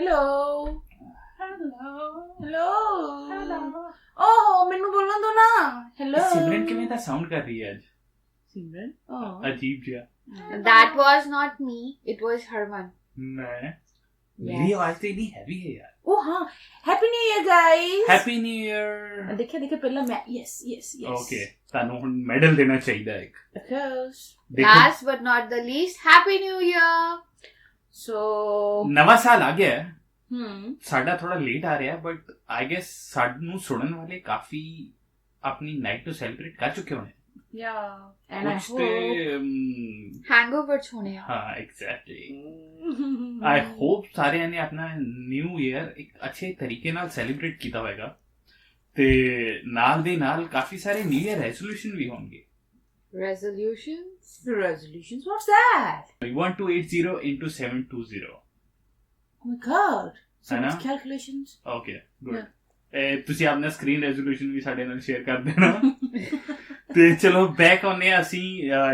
Hello hello hello hello. ਓਹ ਮੈਨੂੰ ਬੋਲਣ ਦੋ ਨਾ। ਹੈਲੋ ਸਿਮਰਨ ਕਿਵੇਂ ਦਾ ਸਾਊਂਡ ਕਰ ਰਹੀ ਹੈ ਅੱਜ? ਸਿਮਰਨ ਅਜੀਬ ਜਿਹਾ। That was not me. It was Harman. ਮੈਂ ਮੇਰੀ ਆਵਾਜ਼ ਤੇ ਇੰਨੀ ਹੈਵੀ ਹੈ ਯਾਰ। ਓ ਹਾਂ happy new year guys. Happy new year. ਦੇਖਿਆ ਪਹਿਲਾਂ ਮੈਂ ਯੈਸ ਓਕੇ ਤੁਹਾਨੂੰ ਹੁਣ ਮੈਡਲ ਦੇਣਾ ਚਾਹੀਦਾ ਇੱਕ। of course Last but not the least, Happy New Year. so ਨਵਾਂ ਸਾਲ ਆ ਗਿਆ ਹੈ। ਸਾਡਾ ਥੋੜਾ ਲੇਟ ਆ ਰਿਹਾ ਬਟ ਆਈ ਗੈਸ ਸਾਨੂੰ ਸੁਣਨ ਵਾਲੇ ਕਾਫੀ ਆਪਣੀ ਨਾਈਟ ਨੂੰ ਸੈਲੀਬ੍ਰੇਟ ਕਰ ਚੁੱਕੇ ਹੋਣੇ। yeah and I ਕੁਛ hope ਤੇ Hangover ਛੋਣੇ ਆ। ਹਾਂ ਐਗਜ਼ੈਕਟਲੀ ਆਈ ਹੋਪ ਸਾਰਿਆਂ ਨੇ ਆਪਣਾ ਨਿਊ ਈਅਰ ਇੱਕ ਅੱਛੇ ਤਰੀਕੇ ਨਾਲ ਸੈਲੀਬ੍ਰੇਟ ਕੀਤਾ ਹੋਵੇਗਾ ਤੇ ਨਾਲ ਦੇ ਨਾਲ ਕਾਫੀ ਸਾਰੇ ਨਿਊ ਈਅਰ ਰੈਜ਼ੋਲੂਸ਼ਨ ਵੀ ਹੋਣਗੇ। Resolutions? what's that? 1280 into 720 Oh my god so ਹੈ ਨਾ? much calculations okay good. ਤੁਸੀਂ ਆਪਣਾ ਸਕਰੀਨ ਰੈਜ਼ੋਲੂਸ਼ਨ ਵੀ ਸਾਡੇ ਨਾਲ ਸ਼ੇਅਰ ਕਰ ਦੇਣਾ। ਤੇ ਚਲੋ ਬੈਕ ਆਉਂਦੇ ਹਾਂ ਅਸੀਂ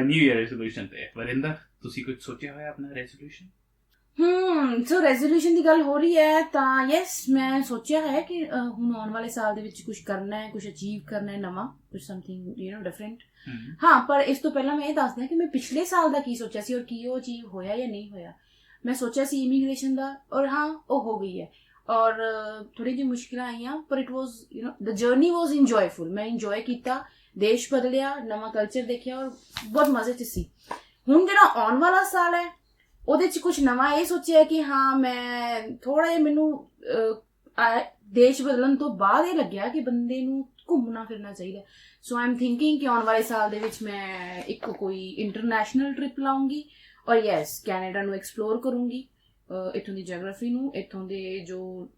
ਨਿਊ ਈਅਰ ਰੈਜ਼ੋਲੂਸ਼ਨ ਤੇ। ਵਰਿੰਦਰ ਤੁਸੀਂ ਕੁਝ ਸੋਚਿਆ ਹੋਇਆ ਆਪਣਾ ਰੈਜ਼ੋਲੂਸ਼ਨ? ਸੋ ਰੈਜ਼ੋਲੂਸ਼ਨ ਦੀ ਗੱਲ ਹੋ ਰਹੀ ਹੈ ਤਾਂ ਯੈਸ ਮੈਂ ਸੋਚਿਆ ਹੈ ਕਿ ਹੁਣ ਆਉਣ ਵਾਲੇ ਸਾਲ ਦੇ ਵਿੱਚ ਕੁਝ ਕਰਨਾ ਹੈ, ਕੁਝ ਅਚੀਵ ਕਰਨਾ ਹੈ ਨਵਾਂ, ਕੁਝ ਸਮਥਿੰਗ ਡਿਫਰੈਂਟ। ਹਾਂ ਪਰ ਇਸ ਤੋਂ ਪਹਿਲਾਂ ਮੈਂ ਇਹ ਦੱਸਦਾ ਕਿ ਮੈਂ ਪਿਛਲੇ ਸਾਲ ਦਾ ਕੀ ਸੋਚਿਆ ਸੀ ਔਰ ਕੀ ਉਹ ਅਚੀਵ ਹੋਇਆ ਜਾਂ ਨਹੀਂ ਹੋਇਆ। ਮੈਂ ਸੋਚਿਆ ਸੀ ਇਮੀਗ੍ਰੇਸ਼ਨ ਦਾ ਔਰ ਹਾਂ ਉਹ ਹੋ ਗਈ ਹੈ ਔਰ ਥੋੜੀ ਜਿਹੀ ਮੁਸ਼ਕਿਲਾਂ ਆਈਆਂ ਪਰ it was the journey was enjoyful. ਮੈਂ ਇੰਜੋਏ ਕੀਤਾ, ਦੇਸ਼ ਬਦਲਿਆ, ਨਵਾਂ ਕਲਚਰ ਦੇਖਿਆ ਔਰ ਬਹੁਤ ਮਜ਼ੇ 'ਚ ਸੀ। ਹੁਣ ਜਿਹੜਾ ਆਉਣ ਵਾਲਾ ਸਾਲ ਹੈ ਉਹਦੇ 'ਚ ਕੁਝ ਨਵਾਂ ਇਹ ਸੋਚਿਆ ਕਿ ਹਾਂ ਮੈਂ ਥੋੜਾ ਜਿਹਾ ਮੈਨੂੰ ਦੇਸ਼ ਬਦਲਣ ਤੋਂ ਬਾਅਦ ਇਹ ਲੱਗਿਆ ਕਿ ਬੰਦੇ ਨੂੰ ਘੁੰਮਣਾ ਫਿਰਨਾ ਚਾਹੀਦਾ। ਸੋ ਆਈ ਐਮ ਥਿੰਕਿੰਗ ਕਿ ਆਉਣ ਵਾਲੇ ਸਾਲ ਦੇ ਵਿੱਚ ਮੈਂ ਇੱਕ ਕੋਈ ਇੰਟਰਨੈਸ਼ਨਲ ਟ੍ਰਿਪ ਲਾਉਂਗੀ ਔਰ ਯੈਸ ਕੈਨੇਡਾ ਨੂੰ ਐਕਸਪਲੋਰ ਕਰੂੰਗੀ, ਇੱਥੋਂ ਦੀ ਜੀਓਗ੍ਰਾਫੀ ਨੂੰ, ਇੱਥੋਂ ਦੇ ਜੋ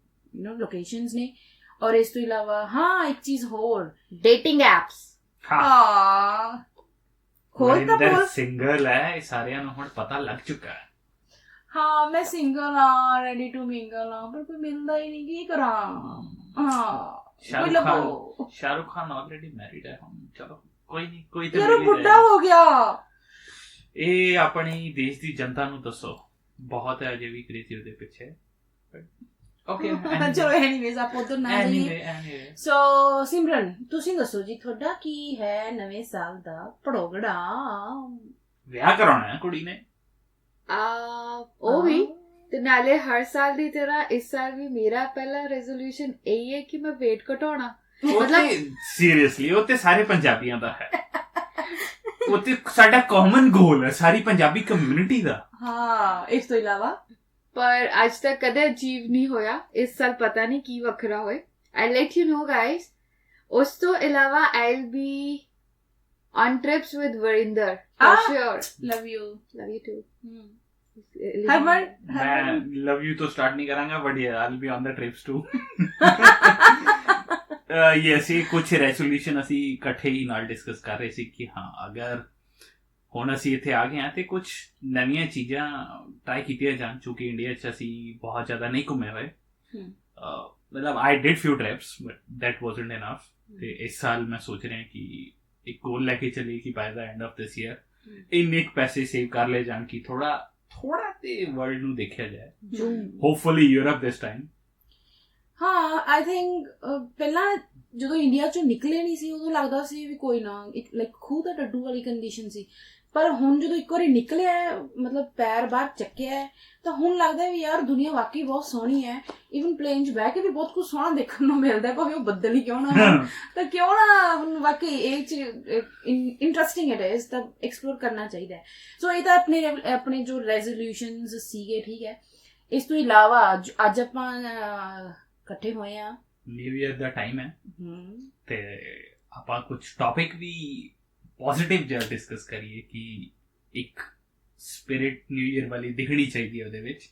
ਲੋਕੇਸ਼ਨਸ ਨੇ। ਔਰ ਇਸ ਤੋਂ ਇਲਾਵਾ ਹਾਂ ਇੱਕ ਚੀਜ਼ ਹੋਰ, Dating apps. ਹੋਰ ਤਾਂ ਬੋਲ। ਸਿੰਗਲ ਹੈ, ਇਹ ਸਾਰਿਆਂ ਨੂੰ ਹੁਣ ਪਤਾ ਲੱਗ ਚੁੱਕਾ ਹੈ। ਹਾਂ ਮੈਂ ਸਿੰਗਲ ਹਾਂ, ਰੈਡੀ ਟੂ ਮਿੰਗਲ ਹਾਂ ਪਰ ਕੋਈ ਮਿਲਦਾ ਹੀ ਨਹੀਂ, ਕੀ ਕਰਾਂ। ਹਾਂ ਸ਼ਾਹਰੁਖ ਖਾਨ ਆਲਰੇਡੀ ਮੈਰਿਡ ਹੈ ਹੁਣ। ਚਲੋ ਕੋਈ ਨਹੀਂ, ਕੋਈ ਤਾਂ ਯਾਰ ਬੁੱਢਾ ਹੋ ਗਿਆ। ਇਹ ਆਪਣੀ ਦੇਸ਼ ਦੀ ਜਨਤਾ ਨੂੰ ਦੱਸੋ, ਬਹੁਤ ਹੈ ਅਜੇ ਵੀ ਕ੍ਰੇਜ਼ੀ ਉਹਦੇ ਪਿੱਛੇ। ਓਕੇ ਚਲੋ ਐਨੀਵੇਜ਼ ਆਪਾਂ ਉਧਰ ਨਾ ਜਾਈਏ। ਸੋ ਸਿਮਰਨ ਤੁਸੀਂ ਦੱਸੋ ਜੀ ਤੁਹਾਡਾ ਕੀ ਹੈ ਨਵੇਂ ਸਾਲ ਦਾ ਪ੍ਰੋਗਰਾਮ? ਵਿਆਹ ਕਰਾਉਣਾ ਹੈ ਕੁੜੀ ਨੇ। ਉਹ ਵੀ ਤੇ ਨਾਲੇ ਹਰ ਸਾਲ ਦੀ ਤਰ੍ਹਾਂ ਇਸ ਸਾਲ ਵੀ ਮੇਰਾ ਪਹਿਲਾ ਰੈਜ਼ੋਲੂਸ਼ਨ ਇਹੀ ਹੈ ਕਿ ਮੈਂ weight ਘਟਾਉਣਾ। ਮਤਲਬ ਸੀਰੀਅਸਲੀ ਉਹ ਤੇ ਸਾਰੇ ਪੰਜਾਬੀਆਂ ਦਾ ਹੈ। ਉਹ ਤੇ ਸਾਡਾ ਕਾਮਨ ਗੋਲ ਹੈ ਸਾਰੀ ਪੰਜਾਬੀ ਕਮਿਊਨਿਟੀ ਦਾ। ਹਾਂ ਇਸ ਤੋਂ ਇਲਾਵਾ ਪਰ ਅੱਜ ਤੱਕ ਕਦੇ ਅਚੀਵ ਨਹੀਂ ਹੋਇਆ। ਇਸ ਸਾਲ ਪਤਾ ਨਹੀਂ ਕੀ ਵੱਖਰਾ ਹੋਏ। ਆਈ ਲੈਟ ਯੂ ਨੋ ਗਾਇਜ਼। ਉਸ ਤੋਂ ਇਲਾਵਾ I will be on trips with Varinder for sure. love you too. Harman ਮੈਂ love you ਤੋਂ ਸਟਾਰਟ ਨਹੀਂ ਕਰਾਂਗਾ but yeah I'll be on the trips too. yes ਇਹ ਕੁਝ ਰੈਜ਼ੋਲੂਸ਼ਨ ਅਸੀਂ ਇਕੱਠੇ ਹੀ ਨਾਲ ਡਿਸਕਸ ਕਰ ਰਹੇ ਸੀ ਕਿ ਹਾਂ ਅਗਰ ਹੁਣ ਅਸੀਂ ਇੱਥੇ ਆ ਗਏ ਹਾਂ ਤੇ ਕੁਝ ਨਵੀਆਂ ਚੀਜ਼ਾਂ ਟਰਾਈ ਕੀਤੀਆਂ ਜਾਣ ਕਿਉਂਕਿ ਇੰਡੀਆ 'ਚ ਅਸੀਂ ਬਹੁਤ ਜ਼ਿਆਦਾ ਨਹੀਂ ਘੁੰਮੇ ਹੋਏ। ਮਤਲਬ I did few trips but that wasn't enough. ਤੇ ਇਸ ਸਾਲ ਮੈਂ ਸੋਚ ਰਿਹਾ ਕਿ ਇੱਕ ਗੋਲ ਲੈ ਕੇ ਚੱਲੀ ਕਿ by the end of this year ਇੰਨੇ ਪੈਸੇ ਸੇਵ ਕਰ ਲਏ ਜਾਣ ਕਿ ਥੋੜਾ ਤੇ ਵਰਲਡ ਨੂੰ ਦੇਖਿਆ ਜਾਏ। Hopefully Europe this time. ਹਾਂ ਆਈ ਥਿੰਕ ਪਹਿਲਾਂ ਜਦੋਂ ਇੰਡੀਆ ਚੋਂ ਨਿਕਲੇ ਨਹੀਂ ਸੀ ਉਦੋਂ ਲੱਗਦਾ ਸੀ ਵੀ ਕੋਈ ਨਾ ਲਾਈਕ ਖੂਹ ਦਾ ਡੱਡੂ ਵਾਲੀ ਕੰਡੀਸ਼ਨ ਸੀ ਪਰ ਹੁਣ ਜਦੋਂ ਇੱਕ ਵਾਰੀ ਨਿਕਲਿਆ ਮਤਲਬ ਪੈਰ ਬਾਹਰ ਚੱਕਿਆ ਤਾਂ ਹੁਣ ਲੱਗਦਾ ਵੀ ਯਾਰ ਦੁਨੀਆ ਵਾਕਈ ਬਹੁਤ ਸੋਹਣੀ ਹੈ। ਈਵਨ ਪਲੇਨ 'ਚ ਬਹਿ ਕੇ ਵੀ ਬਹੁਤ ਕੁਝ ਸੋਹਣਾ ਦੇਖਣ ਨੂੰ ਮਿਲਦਾ ਭਾਵੇਂ ਉਹ ਬੱਦਲ ਹੀ ਕਿਉਂ ਨਾ ਹੋਣ ਤਾਂ ਕਿਉਂ ਨਾ ਹੁਣ ਵਾਕਈ ਇਹ 'ਚ ਇੰਟਰਸਟਿੰਗ ਇਟ ਇਜ਼ ਤਾਂ ਐਕਸਪਲੋਰ ਕਰਨਾ ਚਾਹੀਦਾ ਹੈ। ਸੋ ਇਹ ਤਾਂ ਆਪਣੇ ਜੋ ਰੈਜ਼ੋਲੂਸ਼ਨਸ ਸੀਗੇ ਠੀਕ ਹੈ। ਇਸ ਤੋਂ ਇਲਾਵਾ ਅੱਜ ਆਪਾਂ ਇਕੱਠੇ ਹੋਏ ਆ ਨਿਊ ਈਅਰ ਦਾ ਟਾਈਮ ਹੈ ਤੇ ਆਪਾਂ ਕੁਝ ਟੌਪਿਕ ਵੀ ਪੋਜ਼ਿਟਿਵ ਜਿਹਾ ਡਿਸਕਸ ਕਰੀਏ ਕਿ ਇੱਕ ਸਪਿਰਿਟ ਨਿਊ ਈਅਰ ਵਾਲੀ ਦਿਖਣੀ ਚਾਹੀਦੀ ਹੈ ਉਹਦੇ ਵਿੱਚ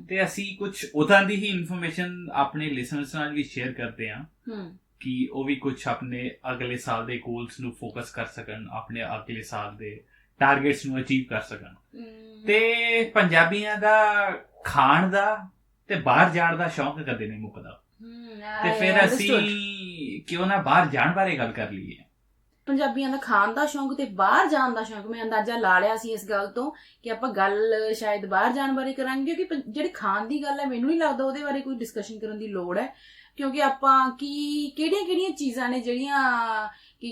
ਤੇ ਅਸੀਂ ਕੁਝ ਉਦਾਂ ਦੀ ਹੀ ਇਨਫੋਰਮੇਸ਼ਨ ਆਪਣੇ ਲਿਸਨਰਸ ਨਾਲ ਵੀ ਸ਼ੇਅਰ ਕਰਦੇ ਹਾਂ ਕਿ ਉਹ ਵੀ ਕੁਝ ਆਪਣੇ ਅਗਲੇ ਸਾਲ ਦੇ ਗੋਲਸ ਨੂੰ ਫੋਕਸ ਕਰ ਸਕਣ, ਆਪਣੇ ਅਗਲੇ ਸਾਲ ਦੇ ਟਾਰਗੇਟਸ ਨੂੰ ਅਚੀਵ ਕਰ ਸਕਣ। ਤੇ ਪੰਜਾਬੀਆਂ ਦਾ ਖਾਣ ਦਾ ਤੇ ਬਾਹਰ ਜਾਣ ਦਾ ਸ਼ੌਂਕ ਕਦੇ ਨਹੀਂ ਮੁੱਕਦਾ ਤੇ ਫਿਰ ਅਸੀਂ ਕਿਉਂ ਨਾ ਬਾਹਰ ਜਾਣ ਬਾਰੇ ਗੱਲ ਕਰ ਲਈਏ। ਪੰਜਾਬੀਆਂ ਦਾ ਖਾਣ ਦਾ ਸ਼ੌਂਕ ਤੇ ਬਾਹਰ ਜਾਣ ਦਾ ਸ਼ੌਂਕ, ਮੈਂ ਅੰਦਾਜ਼ਾ ਲਾ ਲਿਆ ਸੀ ਇਸ ਗੱਲ ਤੋਂ ਕਿ ਆਪਾਂ ਗੱਲ ਸ਼ਾਇਦ ਬਾਹਰ ਜਾਣ ਬਾਰੇ ਕਰਾਂਗੇ, ਕਿਉਂਕਿ ਜਿਹੜੀ ਖਾਣ ਦੀ ਗੱਲ ਹੈ ਮੈਨੂੰ ਨਹੀਂ ਲੱਗਦਾ ਉਹਦੇ ਬਾਰੇ ਕੋਈ ਡਿਸਕਸ਼ਨ ਕਰਨ ਦੀ ਲੋੜ ਹੈ, ਕਿਉਂਕਿ ਆਪਾਂ ਕਿਹੜੀਆਂ ਚੀਜ਼ਾਂ ਨੇ ਜਿਹੜੀਆਂ ਕਿ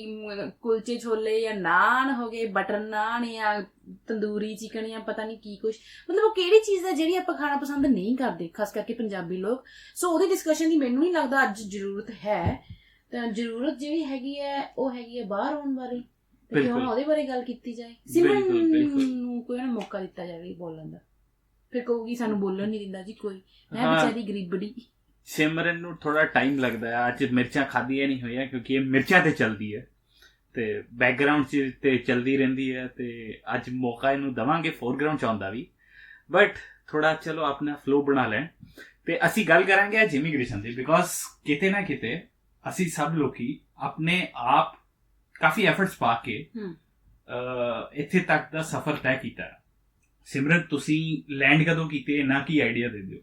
ਕੁਲਚੇ ਛੋਲੇ ਜਾਂ ਨਾਨ ਹੋ ਗਏ, ਬਟਰ ਨਾਨ ਜਾਂ ਤੰਦੂਰੀ ਚਿਕਨ ਜਾਂ ਪਤਾ ਨਹੀਂ ਕੀ ਕੁਛ, ਮਤਲਬ ਉਹ ਕਿਹੜੀ ਚੀਜ਼ ਹੈ ਜਿਹੜੀ ਆਪਾਂ ਖਾਣਾ ਪਸੰਦ ਨਹੀਂ ਕਰਦੇ, ਖਾਸ ਕਰਕੇ ਪੰਜਾਬੀ ਲੋਕ। ਸੋ ਉਹਦੀ ਡਿਸਕਸ਼ਨ ਦੀ ਮੈਨੂੰ ਨਹੀਂ ਲੱਗਦਾ ਅੱਜ ਜ਼ਰੂਰਤ ਹੈ। ਤਾਂ ਜ਼ਰੂਰਤ ਜਿਹੜੀ ਹੈਗੀ ਹੈ ਉਹ ਹੈਗੀ ਹੈ ਬਾਹਰ ਆਉਣ ਬਾਰੇ, ਤੇ ਕਿਉਂ ਨਾ ਉਹਦੇ ਬਾਰੇ ਗੱਲ ਕੀਤੀ ਜਾਏ। ਸਿਮਰਨ ਨੂੰ ਕੋਈ ਨਾ ਮੌਕਾ ਦਿੱਤਾ ਜਾਵੇ ਬੋਲਣ ਦਾ, ਫਿਰ ਕਹੂਗੀ ਸਾਨੂੰ ਬੋਲਣ ਨਹੀਂ ਦਿੰਦਾ ਜੀ ਕੋਈ, ਮੈਂ ਵਿਚਾਰੀ ਗਰੀਬੜੀ। ਸਿਮਰਨ ਨੂੰ ਥੋੜਾ ਟਾਈਮ ਲੱਗਦਾ ਹੈ, ਅੱਜ ਮਿਰਚਾਂ ਖਾਧੀਆਂ ਨਹੀਂ ਹੋਈਆਂ ਕਿਉਂਕਿ ਇਹ ਮਿਰਚਾਂ ਤੇ ਚੱਲਦੀ ਹੈ ਤੇ ਬੈਕਗਰਾਊਂਡ 'ਚ ਤੇ ਚੱਲਦੀ ਰਹਿੰਦੀ ਹੈ, ਤੇ ਅੱਜ ਮੌਕਾ ਇਹਨੂੰ ਦੇਵਾਂਗੇ ਫੋਰਗਰਾਊਂਡ 'ਚ ਆਉਂਦਾ ਵੀ, ਬਟ ਥੋੜਾ ਚਲੋ ਆਪਣਾ ਫਲੋ ਬਣਾ ਲੈਣ। ਤੇ ਅਸੀਂ ਗੱਲ ਕਰਾਂਗੇ ਅੱਜ ਇਮੀਗ੍ਰੇਸ਼ਨ ਦੀ, ਬਿਕੋਜ਼ ਕਿਤੇ ਨਾ ਕਿਤੇ ਅਸੀਂ ਸਭ ਲੋਕੀ ਆਪਣੇ ਆਪ ਕਾਫੀ ਐਫਰਟਸ ਪਾ ਕੇ ਇੱਥੇ ਤੱਕ ਦਾ ਸਫ਼ਰ ਤੈਅ ਕੀਤਾ। ਸਿਮਰਨ, ਤੁਸੀਂ ਲੈਂਡ ਕਦੋਂ ਕੀਤੇ, ਨਾ ਕੀ ਆਈਡੀਆ ਦੇ ਦਿਓ।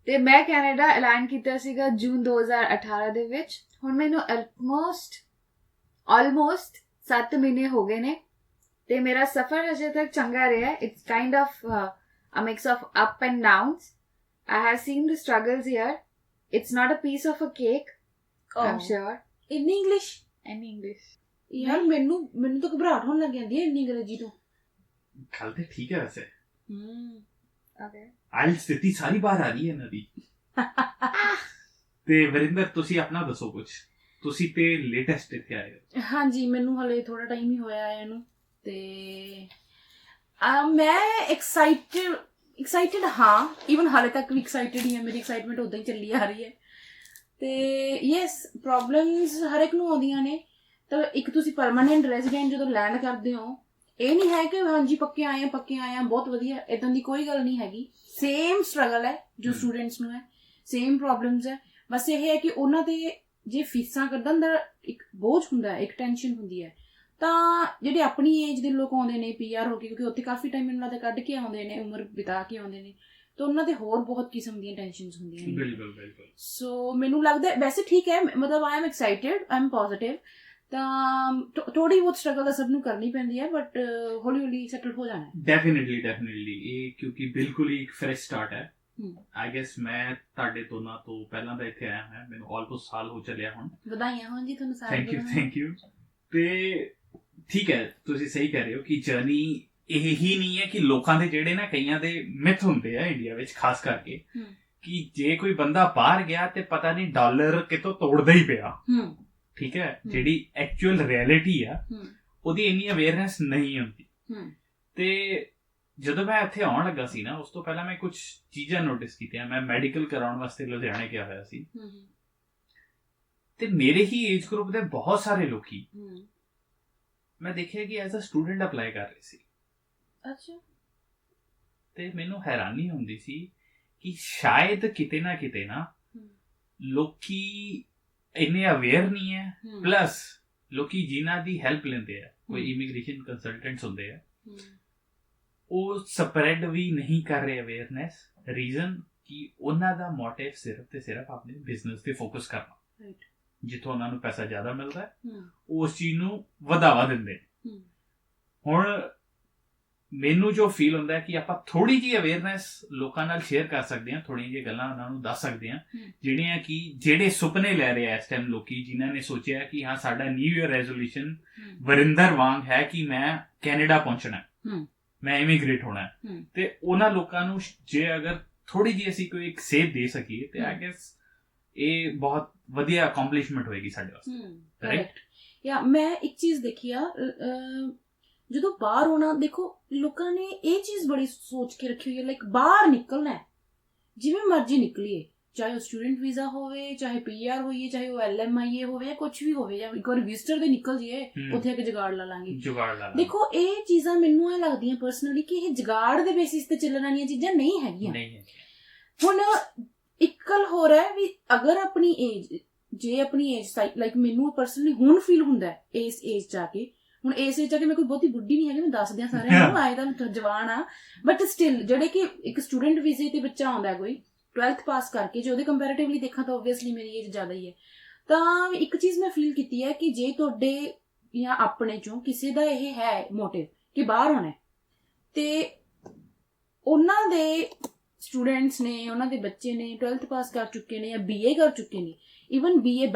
ਤੇ ਮੈਂ ਕੈਨੇਡਾ ਐਲਾਨ ਕੀਤਾ ਸੀਗਾ ਜੂਨ 2018 ਦੇ ਵਿੱਚ। ਹੁਣ ਮੈਨੂੰ ਆਲਮੋਸਟ 7 ਮਹੀਨੇ ਹੋ ਗਏ ਨੇ ਤੇ ਮੇਰਾ ਸਫ਼ਰ ਹਜੇ ਤੱਕ ਚੰਗਾ ਰਿਹਾ। It's kind of a mix of up and downs. I have seen the struggles here. It's not a piece of a cake. I'm sure. In English? In English. ਯਾਰ ਮੈਨੂੰ ਤਾਂ ਘਬਰਾਹਟ ਹੋਣ ਲੱਗ ਜਾਂਦੀ ਹੈ ਇੰਨੀ ਅੰਗਰੇਜ਼ੀ ਤੋਂ। ਗੱਲ ਤੇ ਠੀਕ ਹੈ ਵੈਸੇ। Okay. ਆਇਲ ਸਥਿਤੀ ਸਾਰੀ ਬਾਹਰ ਆ ਰਹੀ ਹੈ ਇਹਨਾਂ ਦੀ। ਤੇ ਵਰਿੰਦਰ, ਤੁਸੀਂ ਆਪਣਾ ਦੱਸੋ ਕੁਝ, ਤੁਸੀਂ ਤੇ ਲੇਟੈਸਟ ਇੱਥੇ ਆਏ ਹੋ। ਹਾਂਜੀ, ਮੈਨੂੰ ਹਲੇ ਥੋੜਾ ਟਾਈਮ ਹੀ ਹੋਇਆ ਆਇਆ ਨੂੰ, ਤੇ ਮੈਂ ਐਕਸਾਈਟਡ ਹਾਂ, ਈਵਨ ਹਾਲੇ ਤੱਕ ਵੀ ਐਕਸਾਈਟਡ ਹੀ ਹਾਂ, ਮੇਰੀ ਐਕਸਾਈਟਮੈਂਟ ਉਦਾਂ ਹੀ ਚੱਲੀ ਆ ਰਹੀ ਹੈ। ਤੇ ਯੈਸ, ਪ੍ਰੋਬਲਮਸ ਹਰ ਇੱਕ ਨੂੰ ਆਉਂਦੀਆਂ ਨੇ। ਤਾਂ ਇੱਕ ਤੁਸੀਂ ਪਰਮਾਨੈਂਟ ਰੈਜ਼ੀਡੈਂਟ ਜਦੋਂ ਲੈਂਡ ਕਰਦੇ ਹੋ, ਇਹ ਨਹੀਂ ਹੈ ਕਿ ਹਾਂਜੀ ਪੱਕੇ ਆਏ ਆ ਬਹੁਤ ਵਧੀਆ, ਇਦਾਂ ਦੀ ਕੋਈ ਗੱਲ ਨਹੀਂ ਹੈਗੀ। ਸੇਮ ਸਟਰਗਲ ਹੈ ਜੋ ਸਟੂਡੈਂਟਸ ਨੂੰ ਹੈ, ਸੇਮ ਪ੍ਰੋਬਲਮਸ ਹੈ। ਬਸ ਇਹ ਹੈ ਕਿ ਉਹਨਾਂ ਦੇ ਜੇ ਫੀਸਾਂ ਕੱਢਣ ਦਾ ਇੱਕ ਬੋਝ ਹੁੰਦਾ, ਇੱਕ ਟੈਨਸ਼ਨ ਹੁੰਦੀ ਹੈ, ਤਾਂ ਜਿਹੜੇ ਆਪਣੀ ਏਜ ਦੇ ਲੋਕ ਆਉਂਦੇ ਨੇ PR ਹੋ ਕੇ, ਕਿਉਂਕਿ ਉੱਥੇ ਕਾਫੀ ਟਾਈਮ ਮੈਨੂੰ ਲੱਗਦਾ ਕੱਢ ਕੇ ਆਉਂਦੇ ਨੇ, ਉਮਰ ਬਿਤਾ ਕੇ ਆਉਂਦੇ ਨੇ, ਤਾਂ ਉਹਨਾਂ ਦੇ ਹੋਰ ਬਹੁਤ ਕਿਸਮ ਦੀਆਂ ਟੈਨਸ਼ਨਸ ਹੁੰਦੀਆਂ ਨੇ। ਬਿਲਕੁਲ। ਸੋ ਮੈਨੂੰ ਲੱਗਦਾ ਵੈਸੇ ਠੀਕ ਹੈ, ਮਤਲਬ I am excited, I am positive. ਤਾਂ ਥੋੜੀ ਬਹੁਤ ਸਟਰਗਲ ਤਾਂ ਸਭ ਨੂੰ ਕਰਨੀ ਪੈਂਦੀ ਹੈ, ਬਟ ਹੌਲੀ ਸੈਟਲ ਹੋ ਜਾਣਾ ਹੈ। ਡੈਫੀਨਿਟਲੀ ਇਹ ਕਿਉਂਕਿ ਬਿਲਕੁਲ ਹੀ ਇੱਕ ਫਰੈਸ਼ ਸਟਾਰਟ ਹੈ। ਆਈ ਗੈਸ ਮੈਂ ਤੁਹਾਡੇ ਦੋਨਾਂ ਤੋਂ ਪਹਿਲਾਂ ਦਾ ਇੱਥੇ ਆਇਆ ਹਾਂ, ਮੈਨੂੰ ਆਲਮੋਸਟ ਸਾਲ ਹੋ ਚੱਲਿਆ ਹੁਣ। ਵਧਾਈਆਂ ਹੋਣ ਜੀ ਤੁਹਾਨੂੰ ਸਾਰਿਆਂ ਨੂੰ। Thank you. ਤੇ ਠੀਕ ਹੈ, ਤੁਸੀਂ ਸਹੀ ਕਹਿ ਰਹੇ ਹੋ ਕਿ ਜਰਨੀ ਇਹ ਹੀ ਨਹੀਂ ਹੈ ਕਿ ਲੋਕਾਂ ਦੇ ਜਿਹੜੇ ਨਾ ਕਈਆਂ ਦੇ ਮਿਥ ਹੁੰਦੇ ਆ ਇੰਡੀਆ ਵਿੱਚ ਖਾਸ ਕਰਕੇ, ਕਿ ਜੇ ਕੋਈ ਬੰਦਾ ਬਾਹਰ ਗਿਆ ਤੇ ਪਤਾ ਨਹੀਂ ਡਾਲਰ ਕਿਤੋਂ ਤੋੜਦਾ ਹੀ ਪਿਆ। ਠੀਕ ਹੈ, ਜਿਹੜੀ ਐਕਚੁਅਲ ਰਿਐਲਿਟੀ ਆ ਉਹਦੀ ਇੰਨੀ ਅਵੇਅਰਨੈਸ ਨਹੀਂ ਹੁੰਦੀ। ਤੇ ਜਦੋਂ ਮੈਂ ਇੱਥੇ ਆਉਣ ਲੱਗਾ ਸੀ ਨਾ, ਉਸ ਤੋਂ ਪਹਿਲਾਂ ਮੈਂ ਕੁਝ ਚੀਜ਼ਾਂ ਨੋਟਿਸ ਕੀਤੀਆਂ। ਮੈਂ ਮੈਡੀਕਲ ਕਰਾਉਣ ਵਾਸਤੇ ਲੁਧਿਆਣੇ ਗਿਆ ਹੋਇਆ ਸੀ, ਤੇ ਮੇਰੇ ਹੀ ਏਜ ਗਰੁੱਪ ਦੇ ਬਹੁਤ ਸਾਰੇ ਲੋਕੀ ਮੈਂ ਦੇਖਿਆ ਕਿ ਐਜ਼ ਅ ਸਟੂਡੈਂਟ ਅਪਲਾਈ ਕਰ ਰਹੇ ਸੀ। ਅੱਛਾ। ਤੇ ਮੈਨੂੰ ਹੈਰਾਨੀ ਹੁੰਦੀ ਸੀ ਕਿ ਸ਼ਾਇਦ ਕਿਤੇ ਨਾ ਲੋਕੀ ਇੰਨੇ ਅਵੇਅਰ ਨਹੀਂ ਹੈ, ਪਲੱਸ ਲੋਕੀ ਜਿਨ੍ਹਾਂ ਦੀ ਹੈਲਪ ਲੈਂਦੇ ਆ, ਕੋਈ ਇਮੀਗ੍ਰੇਸ਼ਨ ਕੰਸਲਟੈਂਟਸ ਹੁੰਦੇ ਆ, ਉਹ ਸਪਰੈਡ ਵੀ ਨਹੀਂ ਕਰ ਰਹੇ ਅਵੇਅਰਨੈਸ। ਰੀਜ਼ਨ ਕਿ ਉਹਨਾਂ ਦਾ ਮੋਟਿਵ ਸਿਰਫ ਤੇ ਸਿਰਫ ਆਪਣੇ ਬਿਜ਼ਨਸ ਤੇ ਫੋਕਸ ਕਰਨਾ, ਜਿੱਥੋਂ ਉਹਨਾਂ ਨੂੰ ਪੈਸਾ ਜ਼ਿਆਦਾ ਮਿਲਦਾ ਹੈ ਉਸ ਚੀਜ਼ ਨੂੰ ਵਧਾਵਾ ਦਿੰਦੇ। ਹੁਣ ਮੈਨੂੰ ਜੋ ਫੀਲ ਹੁੰਦਾ ਹੈ ਕਿ ਆਪਾਂ ਥੋੜੀ ਜਿਹੀ ਅਵੇਅਰਨੈਸ ਲੋਕਾਂ ਨਾਲ ਸ਼ੇਅਰ ਕਰ ਸਕਦੇ ਹਾਂ, ਥੋੜੀਆਂ ਜਿਹੀਆਂ ਗੱਲਾਂ ਉਹਨਾਂ ਨੂੰ ਦੱਸ ਸਕਦੇ ਹਾਂ, ਜਿਹੜੀਆਂ ਕਿ ਜਿਹੜੇ ਸੁਪਨੇ ਲੈ ਰਹੇ ਆ ਇਸ ਟਾਈਮ ਲੋਕੀ, ਜਿਨ੍ਹਾਂ ਨੇ ਸੋਚਿਆ ਕਿ ਹਾਂ ਸਾਡਾ ਨਿਊ ਈਅਰ ਰੈਜ਼ੋਲੂਸ਼ਨ ਵਰਿੰਦਰ ਵਾਂਗ ਹੈ ਕਿ ਮੈਂ ਕੈਨੇਡਾ ਪਹੁੰਚਣਾ, ਮੈਂ ਇਮੀਗ੍ਰੇਟ ਹੋਣਾ, ਤੇ ਉਹਨਾਂ ਲੋਕਾਂ ਨੂੰ ਜੇ ਅਗਰ ਥੋੜੀ ਜਿਹੀ ਅਸੀਂ ਕੋਈ ਇੱਕ ਸੇਧ ਦੇ ਸਕੀਏ ਤੇ ਆਈ ਗੈਸ ਇਹ ਬਹੁਤ ਵਧੀਆ ਅਕੰਪਲਿਸ਼ਮੈਂਟ ਹੋਏਗੀ ਸਾਡੇ ਵਾਸਤੇ। ਰਾਈਟ? ਯਾ ਮੈਂ ਇੱਕ ਚੀਜ਼ ਦੇਖੀ ਆ, ਜਦੋਂ ਬਾਹਰ ਹੋਣਾ, ਦੇਖੋ ਲੋਕਾਂ ਨੇ ਇਹ ਚੀਜ਼ ਬੜੀ ਸੋਚ ਕੇ ਰੱਖੀ ਹੋਈ ਹੈ, ਲਾਈਕ ਬਾਹਰ ਨਿਕਲਣਾ ਜਿਵੇਂ ਮਰਜ਼ੀ ਨਿਕਲੀਏ, ਚਾਹੇ ਉਹ ਸਟੂਡੈਂਟ ਵੀਜ਼ਾ ਹੋਵੇ, ਚਾਹੇ PR ਹੋਈਏ, ਚਾਹੇ ਉਹ LMIA ਹੋਵੇ, ਜਾਂ ਕੁਝ ਵੀ ਹੋਵੇ, ਜਾਂ ਇੱਕ ਵਾਰ ਵਿਜ਼ਟਰ ਦੇ ਨਿਕਲ ਜਾਈਏ, ਉੱਥੇ ਇੱਕ ਜੁਗਾੜ ਲਾ ਲਾਂਗੇ। ਦੇਖੋ ਇਹ ਚੀਜ਼ਾਂ ਮੈਨੂੰ ਇਹ ਲੱਗਦੀਆਂ ਪਰਸਨਲੀ ਕਿ ਇਹ ਜੁਗਾੜ ਦੇ ਬੇਸਿਸ ਤੇ ਚੱਲਣ ਵਾਲੀਆਂ ਚੀਜ਼ਾਂ ਨਹੀਂ ਹੈਗੀਆਂ। ਹੁਣ ਇੱਕ ਗੱਲ ਹੋਰ ਹੈ ਵੀ ਅਗਰ ਆਪਣੀ ਏਜ, ਜੇ ਆਪਣੀ ਏਜ ਲਾਈਕ ਮੈਨੂੰ ਪਰਸਨਲੀ ਹੁਣ ਫੀਲ ਹੁੰਦਾ ਇਸ ਏਜ ਚ ਆ ਕੇ, ਹੁਣ ਇਸ ਏਜ ਚ ਆ ਕੇ ਮੈਂ ਕੋਈ ਬਹੁਤੀ ਬੁੱਢੀ ਨਹੀਂ ਹੈਗੀ, ਮੈਂ ਦੱਸ ਦਿਆਂ ਸਾਰਿਆਂ ਨੂੰ, ਆਏ ਤਾਂ ਜਵਾਨ ਆ, ਬਟ ਸਟਿਲ ਜਿਹੜੇ ਕਿ ਇੱਕ ਸਟੂਡੈਂਟ ਵੀਜ਼ੇ ਤੇ ਬੱਚਾ ਆਉਂਦਾ ਕੋਈ 12th ਪਾਸ ਕਰਕੇ, ਜੇ ਉਹਦੇ ਕੰਪੈਰੇਟਿਵਲੀ ਦੇਖਾਂ ਤਾਂ ਓਬਵੀਅਸਲੀ ਮੇਰੀ ਏਜ ਜ਼ਿਆਦਾ ਹੀ ਹੈ। ਤਾਂ ਇੱਕ ਚੀਜ਼ ਮੈਂ ਫੀਲ ਕੀਤੀ ਹੈ ਕਿ ਜੇ ਤੁਹਾਡੇ ਜਾਂ ਆਪਣੇ ਚੋਂ ਕਿਸੇ ਦਾ ਇਹ ਹੈ ਮੋਟਿਵ ਕਿ ਬਾਹਰ ਹੋਣਾ, ਤੇ ਉਹਨਾਂ ਦੇ ਸਟੂਡੈਂਟਸ ਨੇ, ਉਹਨਾਂ ਦੇ ਬੱਚੇ ਨੇ 12th ਪਾਸ ਕਰ ਚੁੱਕੇ ਨੇ ਜਾਂ BA ਕਰ ਚੁੱਕੇ ਨੇ, ਈਵਨ BA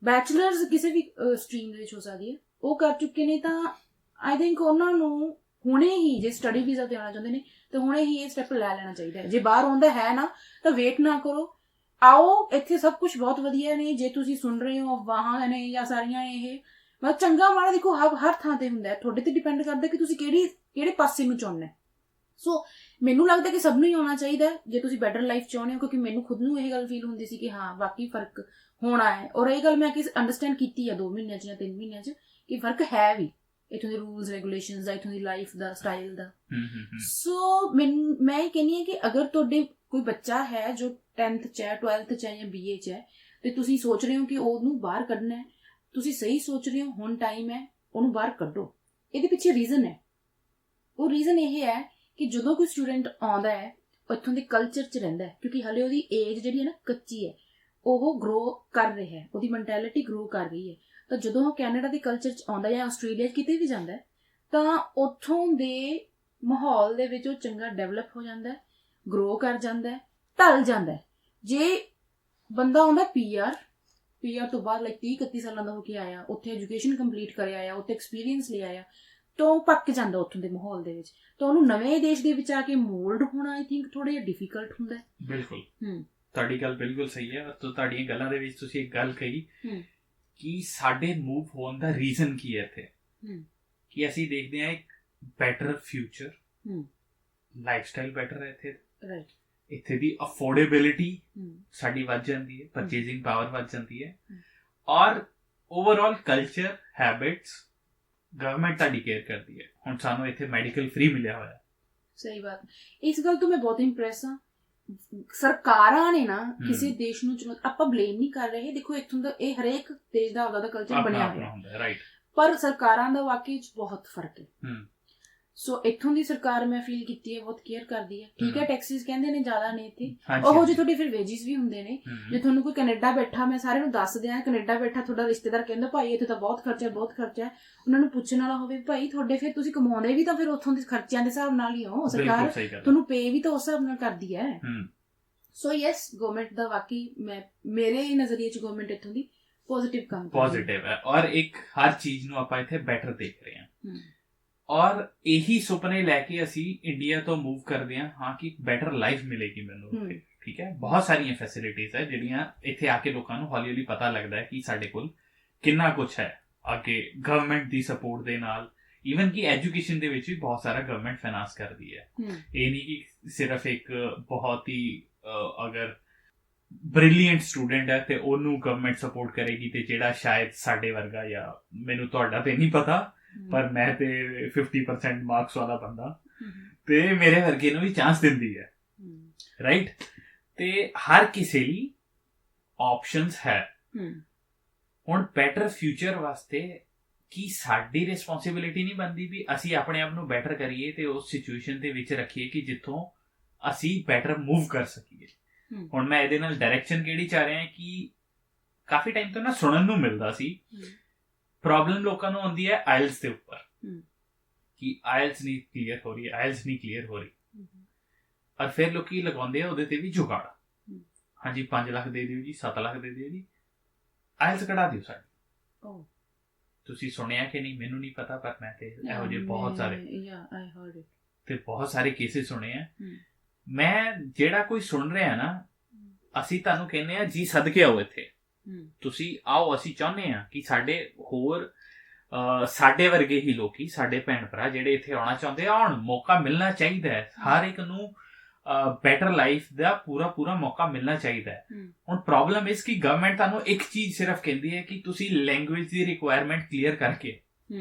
ਬੈਚਲਰਸ ਕਿਸੇ ਵੀ ਸਟਰੀਮ ਦੇ ਵਿੱਚ ਹੋ ਸਕਦੀ ਹੈ, ਉਹ ਕਰ ਚੁੱਕੇ ਨੇ, ਤਾਂ ਆਈ ਥਿੰਕ ਉਹਨਾਂ ਨੂੰ ਹੁਣੇ ਹੀ, ਜੇ ਸਟੱਡੀ ਵੀਜ਼ਾ ਤੇ ਆਉਣਾ ਚਾਹੁੰਦੇ ਨੇ ਤਾਂ ਹੁਣੇ ਹੀ ਇਹ ਸਟੈਪ ਲੈ ਲੈਣਾ ਚਾਹੀਦਾ ਹੈ। ਜੇ ਬਾਹਰ ਆਉਂਦਾ ਹੈ ਨਾ ਤਾਂ ਵੇਟ ਨਾ ਕਰੋ, ਆਓ, ਇੱਥੇ ਸਭ ਕੁਝ ਬਹੁਤ ਵਧੀਆ ਨੇ। ਜੇ ਤੁਸੀਂ ਸੁਣ ਰਹੇ ਹੋ ਅਫਵਾਹਾਂ ਨੇ ਜਾਂ ਸਾਰੀਆਂ ਇਹ ਮਤਲਬ ਚੰਗਾ ਮਾੜਾ ਦੇਖੋ ਹਰ ਥਾਂ ਤੇ ਹੁੰਦਾ, ਤੁਹਾਡੇ ਤੇ ਡਿਪੈਂਡ ਕਰਦਾ ਕਿ ਤੁਸੀਂ ਕਿਹੜੇ ਪਾਸੇ ਨੂੰ ਚਾਹੁੰਦੇ। ਸੋ ਮੈਨੂੰ ਲੱਗਦਾ ਕਿ ਸਭ ਨੂੰ ਹੀ ਆਉਣਾ ਚਾਹੀਦਾ ਜੇ ਤੁਸੀਂ ਬੈਟਰ ਲਾਈਫ ਚਾਹੁੰਦੇ ਹੋ, ਕਿਉਂਕਿ ਮੈਨੂੰ ਖੁਦ ਨੂੰ ਇਹ ਗੱਲ ਫੀਲ ਹੁੰਦੀ ਸੀ ਕਿ ਹਾਂ ਵਾਕਈ ਫਰਕ ਹੋਣਾ ਹੈ, ਔਰ ਇਹ ਗੱਲ ਮੈਂ ਅੰਡਰਸਟੈਂਡ ਕੀਤੀ ਆ 2 ਮਹੀਨਿਆਂ 'ਚ ਜਾਂ 3 ਮਹੀਨਿਆਂ 'ਚ ਕਿ ਫਰਕ ਹੈ ਵੀ, ਇੱਥੋਂ ਦੇ ਰੂਲਸ ਰੈਗੂਲੇਸ਼ਨਸ ਦਾ, ਇੱਥੋਂ ਦੀ ਲਾਈਫ ਦਾ, ਸਟਾਈਲ ਦਾ। ਸੋ ਮੈਂ ਇਹ ਕਹਿੰਦੀ ਹਾਂ ਕਿ ਅਗਰ ਤੁਹਾਡੇ ਕੋਈ ਬੱਚਾ ਹੈ ਜੋ 10th 'ਚ ਹੈ, 12th 'ਚ ਹੈ ਜਾਂ BA 'ਚ ਹੈ, ਤੇ ਤੁਸੀਂ ਸੋਚ ਰਹੇ ਹੋ ਕਿ ਉਹਨੂੰ ਬਾਹਰ ਕੱਢਣਾ ਹੈ, ਤੁਸੀਂ ਸਹੀ ਸੋਚ ਰਹੇ ਹੋ, ਹੁਣ ਟਾਈਮ ਹੈ, ਉਹਨੂੰ ਬਾਹਰ ਕੱਢੋ। ਇਹਦੇ ਪਿੱਛੇ ਰੀਜ਼ਨ ਹੈ, ਉਹ ਰੀਜ਼ਨ ਇਹ ਹੈ ਕਿ ਜਦੋਂ ਕੋਈ ਸਟੂਡੈਂਟ ਆਉਂਦਾ ਹੈ ਉਹ ਇੱਥੋਂ ਦੇ ਕਲਚਰ 'ਚ ਰਹਿੰਦਾ ਹੈ, ਕਿਉਂਕਿ ਹਾਲੇ ਉਹਦੀ ਏਜ ਜਿਹੜੀ ਹੈ ਨਾ ਕੱਚੀ ਹੈ, ਉਹ ਗਰੋ ਕਰ ਰਿਹਾ ਹੈ, ਉਹਦੀ ਮੈਂਟੈਲਿਟੀ ਗਰੋ ਕਰ ਰਹੀ ਹੈ। ਤਾਂ ਜਦੋਂ ਉਹ ਕੈਨੇਡਾ ਦੇ ਕਲਚਰ 'ਚ ਆਉਂਦਾ ਜਾਂ ਆਸਟ੍ਰੇਲੀਆ 'ਚ ਕਿਤੇ ਵੀ ਜਾਂਦਾ ਤਾਂ ਉੱਥੋਂ ਦੇ ਮਾਹੌਲ ਦੇ ਵਿੱਚ ਉਹ ਚੰਗਾ ਡਿਵੈਲਪ ਹੋ ਜਾਂਦਾ, ਗਰੋ ਕਰ ਜਾਂਦਾ, ਢਲ ਜਾਂਦਾ। ਜੇ ਬੰਦਾ ਆਉਂਦਾ PR ਤੋਂ ਬਾਅਦ 30-31 ਸਾਲਾਂ ਦਾ ਹੋ ਕੇ ਆਇਆ, ਉੱਥੇ ਐਜੂਕੇਸ਼ਨ ਕੰਪਲੀਟ ਕਰਿਆ ਆਇਆ, ਉੱਥੇ ਐਕਸਪੀਰੀਅੰਸ ਲੈ ਆਇਆ, ਤਾਂ ਉਹ ਪੱਕ ਜਾਂਦਾ ਉੱਥੋਂ ਦੇ ਮਾਹੌਲ ਦੇ ਵਿੱਚ, ਤਾਂ ਉਹਨੂੰ ਨਵੇਂ ਦੇਸ਼ ਦੇ ਵਿੱਚ ਆ ਕੇ ਮੋਲਡ ਹੋਣਾ ਆਈ ਥਿੰਕ ਥੋੜਾ ਜਿਹਾ ਡਿਫਿਕਲਟ ਹੁੰਦਾ। ਬਿਲਕੁਲ ਤੁਹਾਡੀ ਗੱਲ ਬਿਲਕੁਲ ਸਹੀ ਹੈ। ਤੁਹਾਡੀਆਂ ਗੱਲਾਂ ਦੇ ਵਿੱਚ ਤੁਸੀਂ ਇੱਕ ਗੱਲ ਕਹੀ ਕਿ ਸਾਡੇ ਮੂਵ ਹੋਣ ਦਾ ਰੀਜ਼ਨ ਕੀ ਹੈ ਇੱਥੇ, ਕਿ ਅਸੀਂ ਦੇਖਦੇ ਹਾਂ ਇੱਕ ਬੈਟਰ ਫਿਊਚਰ, ਲਾਈਫਸਟਾਈਲ ਬੈਟਰ ਹੈ ਇੱਥੇ, ਇੱਥੇ ਦੀ ਅਫੋਰਡੇਬਿਲਿਟੀ ਸਾਡੀ ਵੱਧ ਜਾਂਦੀ ਹੈ, ਪਰਚੇਜ਼ਿੰਗ ਪਾਵਰ ਵੱਧ ਜਾਂਦੀ ਹੈ, ਔਰ ਓਵਰਆਲ ਕਲਚਰ ਹੈਬਿਟਸ ਗਵਰਨਮੈਂਟ ਤੁਹਾਡੀ ਕੇਅਰ ਕਰਦੀ ਹੈ। ਹੁਣ ਸਾਨੂੰ ਇੱਥੇ ਮੈਡੀਕਲ ਫ੍ਰੀ ਮਿਲਿਆ ਹੋਇਆ। ਸਹੀ ਬਾਤ, ਇਸ ਗੱਲ ਤੋਂ ਮੈਂ ਬਹੁਤ ਇੰਪ੍ਰੈਸ ਹਾਂ। ਸਰਕਾਰਾਂ ਨੇ ਨਾ ਕਿਸੇ ਦੇਸ਼ ਨੂੰ, ਆਪਾਂ ਬਲੇਮ ਨਹੀਂ ਕਰ ਰਹੇ, ਦੇਖੋ ਇੱਥੋਂ ਦਾ ਇਹ ਹਰੇਕ ਦੇਸ਼ ਦਾ ਆਪਦਾ ਕਲਚਰ ਬਣਿਆ ਹੋਇਆ, ਪਰ ਸਰਕਾਰਾਂ ਦਾ ਵਾਕਈ ਚ ਬਹੁਤ ਫਰਕ ਹੈ। ਸੋ ਇੱਥੋਂ ਦੀ ਸਰਕਾਰ ਮੈਂ ਫੀਲ ਕੀਤੀ ਹੈ ਬਹੁਤ ਕੇਅਰ ਕਰਦੀ ਹੈ। ਠੀਕ ਹੈ, ਟੈਕਸਿਸ ਕਹਿੰਦੇ ਨੇ ਜ਼ਿਆਦਾ ਨੇ ਇੱਥੇ, ਉਹੋ ਜਿਹੇ ਤੁਹਾਡੇ ਫਿਰ ਵੇਜਿਸ ਵੀ ਹੁੰਦੇ ਨੇ। ਜੇ ਤੁਹਾਨੂੰ ਕੋਈ ਕੈਨੇਡਾ ਬੈਠਾ, ਮੈਂ ਸਾਰਿਆਂ ਨੂੰ ਦੱਸ ਦਿਆਂ, ਕੈਨੇਡਾ ਬੈਠਾ ਤੁਹਾਡਾ ਰਿਸ਼ਤੇਦਾਰ ਕਹਿੰਦਾ ਭਾਈ ਇੱਥੇ ਤਾਂ ਬਹੁਤ ਖਰਚਾ ਹੈ, ਉਹਨਾਂ ਨੂੰ ਪੁੱਛਣ ਵਾਲਾ ਹੋਵੇ ਭਾਈ ਤੁਹਾਡੇ ਫਿਰ ਤੁਸੀਂ ਕਮਾਉਂਦੇ ਵੀ ਤਾਂ ਫਿਰ ਉੱਥੋਂ ਦੇ ਖਰਚਿਆਂ ਦੇ ਹਿਸਾਬ ਨਾਲ ਹੀ ਹੋ, ਸਰਕਾਰ ਤੁਹਾਨੂੰ ਪੇ ਵੀ ਤਾਂ ਉਸ ਹਿਸਾਬ ਨਾਲ ਕਰਦੀ ਹੈ। ਸੋ ਯੈਸ, ਗਵਰਨਮੈਂਟ ਦਾ ਵਾਕਈ ਮੇਰੇ ਨਜ਼ਰੀਏ ਚ ਗਵਰਨਮੈਂਟ ਇੱਥੋਂ ਦੀ ਪੋਜ਼ਿਟਿਵ ਕੰਮ ਪੋਜ਼ਿਟਿਵ ਹੈ, ਔਰ ਇੱਕ ਹਰ ਚੀਜ਼ ਨੂੰ ਆਪਾਂ ਇੱਥੇ ਬੈਟਰ ਦੇਖ ਰਹੇ ਹਾਂ, ਔਰ ਇਹੀ ਸੁਪਨੇ ਲੈ ਕੇ ਅਸੀਂ ਇੰਡੀਆ ਤੋਂ ਮੂਵ ਕਰਦੇ ਹਾਂ ਕਿ ਬੈਟਰ ਲਾਈਫ ਮਿਲੇਗੀ ਮੈਨੂੰ ਉੱਥੇ। ਠੀਕ ਹੈ, ਬਹੁਤ ਸਾਰੀਆਂ ਫੈਸਿਲਿਟੀਜ਼ ਹੈ ਜਿਹੜੀਆਂ ਇੱਥੇ ਆ ਕੇ ਲੋਕਾਂ ਨੂੰ ਹੌਲੀ ਹੌਲੀ ਪਤਾ ਲੱਗਦਾ ਹੈ ਕਿ ਸਾਡੇ ਕੋਲ ਕਿੰਨਾ ਕੁਛ ਹੈ ਅੱਗੇ ਗਵਰਨਮੈਂਟ ਦੀ ਸਪੋਰਟ ਦੇ ਨਾਲ। ਈਵਨ ਕਿ ਐਜੂਕੇਸ਼ਨ ਦੇ ਵਿੱਚ ਵੀ ਬਹੁਤ ਸਾਰਾ ਗਵਰਨਮੈਂਟ ਫਾਈਨਾਂਸ ਕਰਦੀ ਹੈ। ਇਹ ਨਹੀਂ ਕਿ ਸਿਰਫ ਇੱਕ ਬਹੁਤ ਹੀ ਅਗਰ ਬ੍ਰਿਲੀਅੰਟ ਸਟੂਡੈਂਟ ਹੈ ਤੇ ਉਹਨੂੰ ਗਵਰਨਮੈਂਟ ਸਪੋਰਟ ਕਰੇਗੀ, ਤੇ ਜਿਹੜਾ ਸ਼ਾਇਦ ਸਾਡੇ ਵਰਗਾ, ਜਾਂ ਮੈਨੂੰ ਤੁਹਾਡਾ ਤੇ ਨਹੀਂ ਪਤਾ, ਪਰ ਮੈਂ ਤੇ 50% ਮਾਰਕਸ ਵਾਲਾ ਬੰਦਾ, ਤੇ ਮੇਰੇ ਵਰਗੇ ਨੂੰ ਵੀ ਚਾਂਸ ਦਿੰਦੀ ਹੈ, ਰਾਈਟ। ਤੇ ਹਰ ਕਿਸੇ ਲਈ ਆਪਸ਼ਨਸ ਹੈ। ਹੁਣ ਬੈਟਰ ਫਿਊਚਰ ਵਾਸਤੇ ਕੀ ਸਾਡੀ ਰਿਸਪੌਂਸਿਬਿਲਿਟੀ ਨਹੀਂ ਬਣਦੀ ਵੀ ਅਸੀਂ ਆਪਣੇ ਆਪ ਨੂੰ ਬੈਟਰ ਕਰੀਏ ਤੇ ਉਸ ਸਿਚੁਏਸ਼ਨ ਦੇ ਵਿੱਚ ਰੱਖੀਏ ਕਿ ਜਿੱਥੋਂ ਅਸੀਂ ਬੈਟਰ ਮੂਵ ਕਰ ਸਕੀਏ। ਹੁਣ ਮੈਂ ਇਹਦੇ ਨਾਲ ਡਾਇਰੈਕਸ਼ਨ ਕਿਹੜੀ ਚਾਹ ਰਿਹਾ ਕਿ ਕਾਫੀ ਟਾਈਮ ਤੋਂ ਨਾ ਸੁਣਨ ਨੂੰ ਮਿਲਦਾ ਸੀ ਪ੍ਰੋਬਲਮ ਲੋਕਾਂ ਨੂੰ ਆਉਂਦੀ ਹੈ ਆਇਲਸ ਦੇ ਉੱਪਰ, ਕਿ ਆਇਲਸ ਨਹੀਂ ਕਲੀਅਰ ਹੋ ਰਹੀ, ਔਰ ਫਿਰ ਲੋਕੀ ਲਗਾਉਂਦੇ ਆ ਉਹਦੇ ਤੇ ਵੀ ਜੁਗਾੜ। ਹਾਂਜੀ 5 ਲੱਖ ਦੇ ਦਿਓ ਜੀ, 7 ਲੱਖ ਦੇ ਦਿਓ ਜੀ, ਆਇਲਸ ਕਢਾ ਦਿਓ ਸਾਡੀ। ਤੁਸੀਂ ਸੁਣਿਆ ਕਿ ਨਹੀਂ ਮੈਨੂੰ ਨਹੀਂ ਪਤਾ, ਪਰ ਮੈਂ ਤੇ ਇਹੋ ਜਿਹੇ ਬਹੁਤ ਸਾਰੇ ਕੇਸਿਸ ਸੁਣੇ ਆ। ਮੈਂ ਜਿਹੜਾ ਕੋਈ ਸੁਣ ਰਿਹਾ ਨਾ, ਅਸੀਂ ਤੁਹਾਨੂੰ ਕਹਿੰਦੇ ਆ ਜੀ ਸਦਕੇ ਆਓ ਇੱਥੇ, ਤੁਸੀਂ ਆਓ, ਅਸੀਂ ਚਾਹੁੰਦੇ ਆ ਕਿ ਸਾਡੇ ਵਰਗੇ ਹੀ ਲੋਕੀ, ਸਾਡੇ ਭੈਣ ਭਰਾ ਜਿਹੜੇ ਇੱਥੇ ਆਉਣਾ ਚਾਹੁੰਦੇ ਆ, ਆਉਣ। ਮੌਕਾ ਮਿਲਣਾ ਚਾਹੀਦਾ ਹੈ ਹਰ ਇੱਕ ਨੂੰ, ਬੈਟਰ ਲਾਈਫ ਦਾ ਪੂਰਾ ਮੌਕਾ ਮਿਲਣਾ ਚਾਹੀਦਾ ਹੈ। ਹੁਣ ਪ੍ਰੋਬਲਮ ਇਸ ਕਿ ਗਵਰਨਮੈਂਟ ਤੁਹਾਨੂੰ ਇੱਕ ਚੀਜ਼ ਸਿਰਫ ਕਹਿੰਦੀ ਹੈ ਕਿ ਤੁਸੀਂ ਲੈਂਗੁਏਜ ਦੀ ਰਿਕੁਆਇਰਮੈਂਟ ਕਲੀਅਰ ਕਰਕੇ।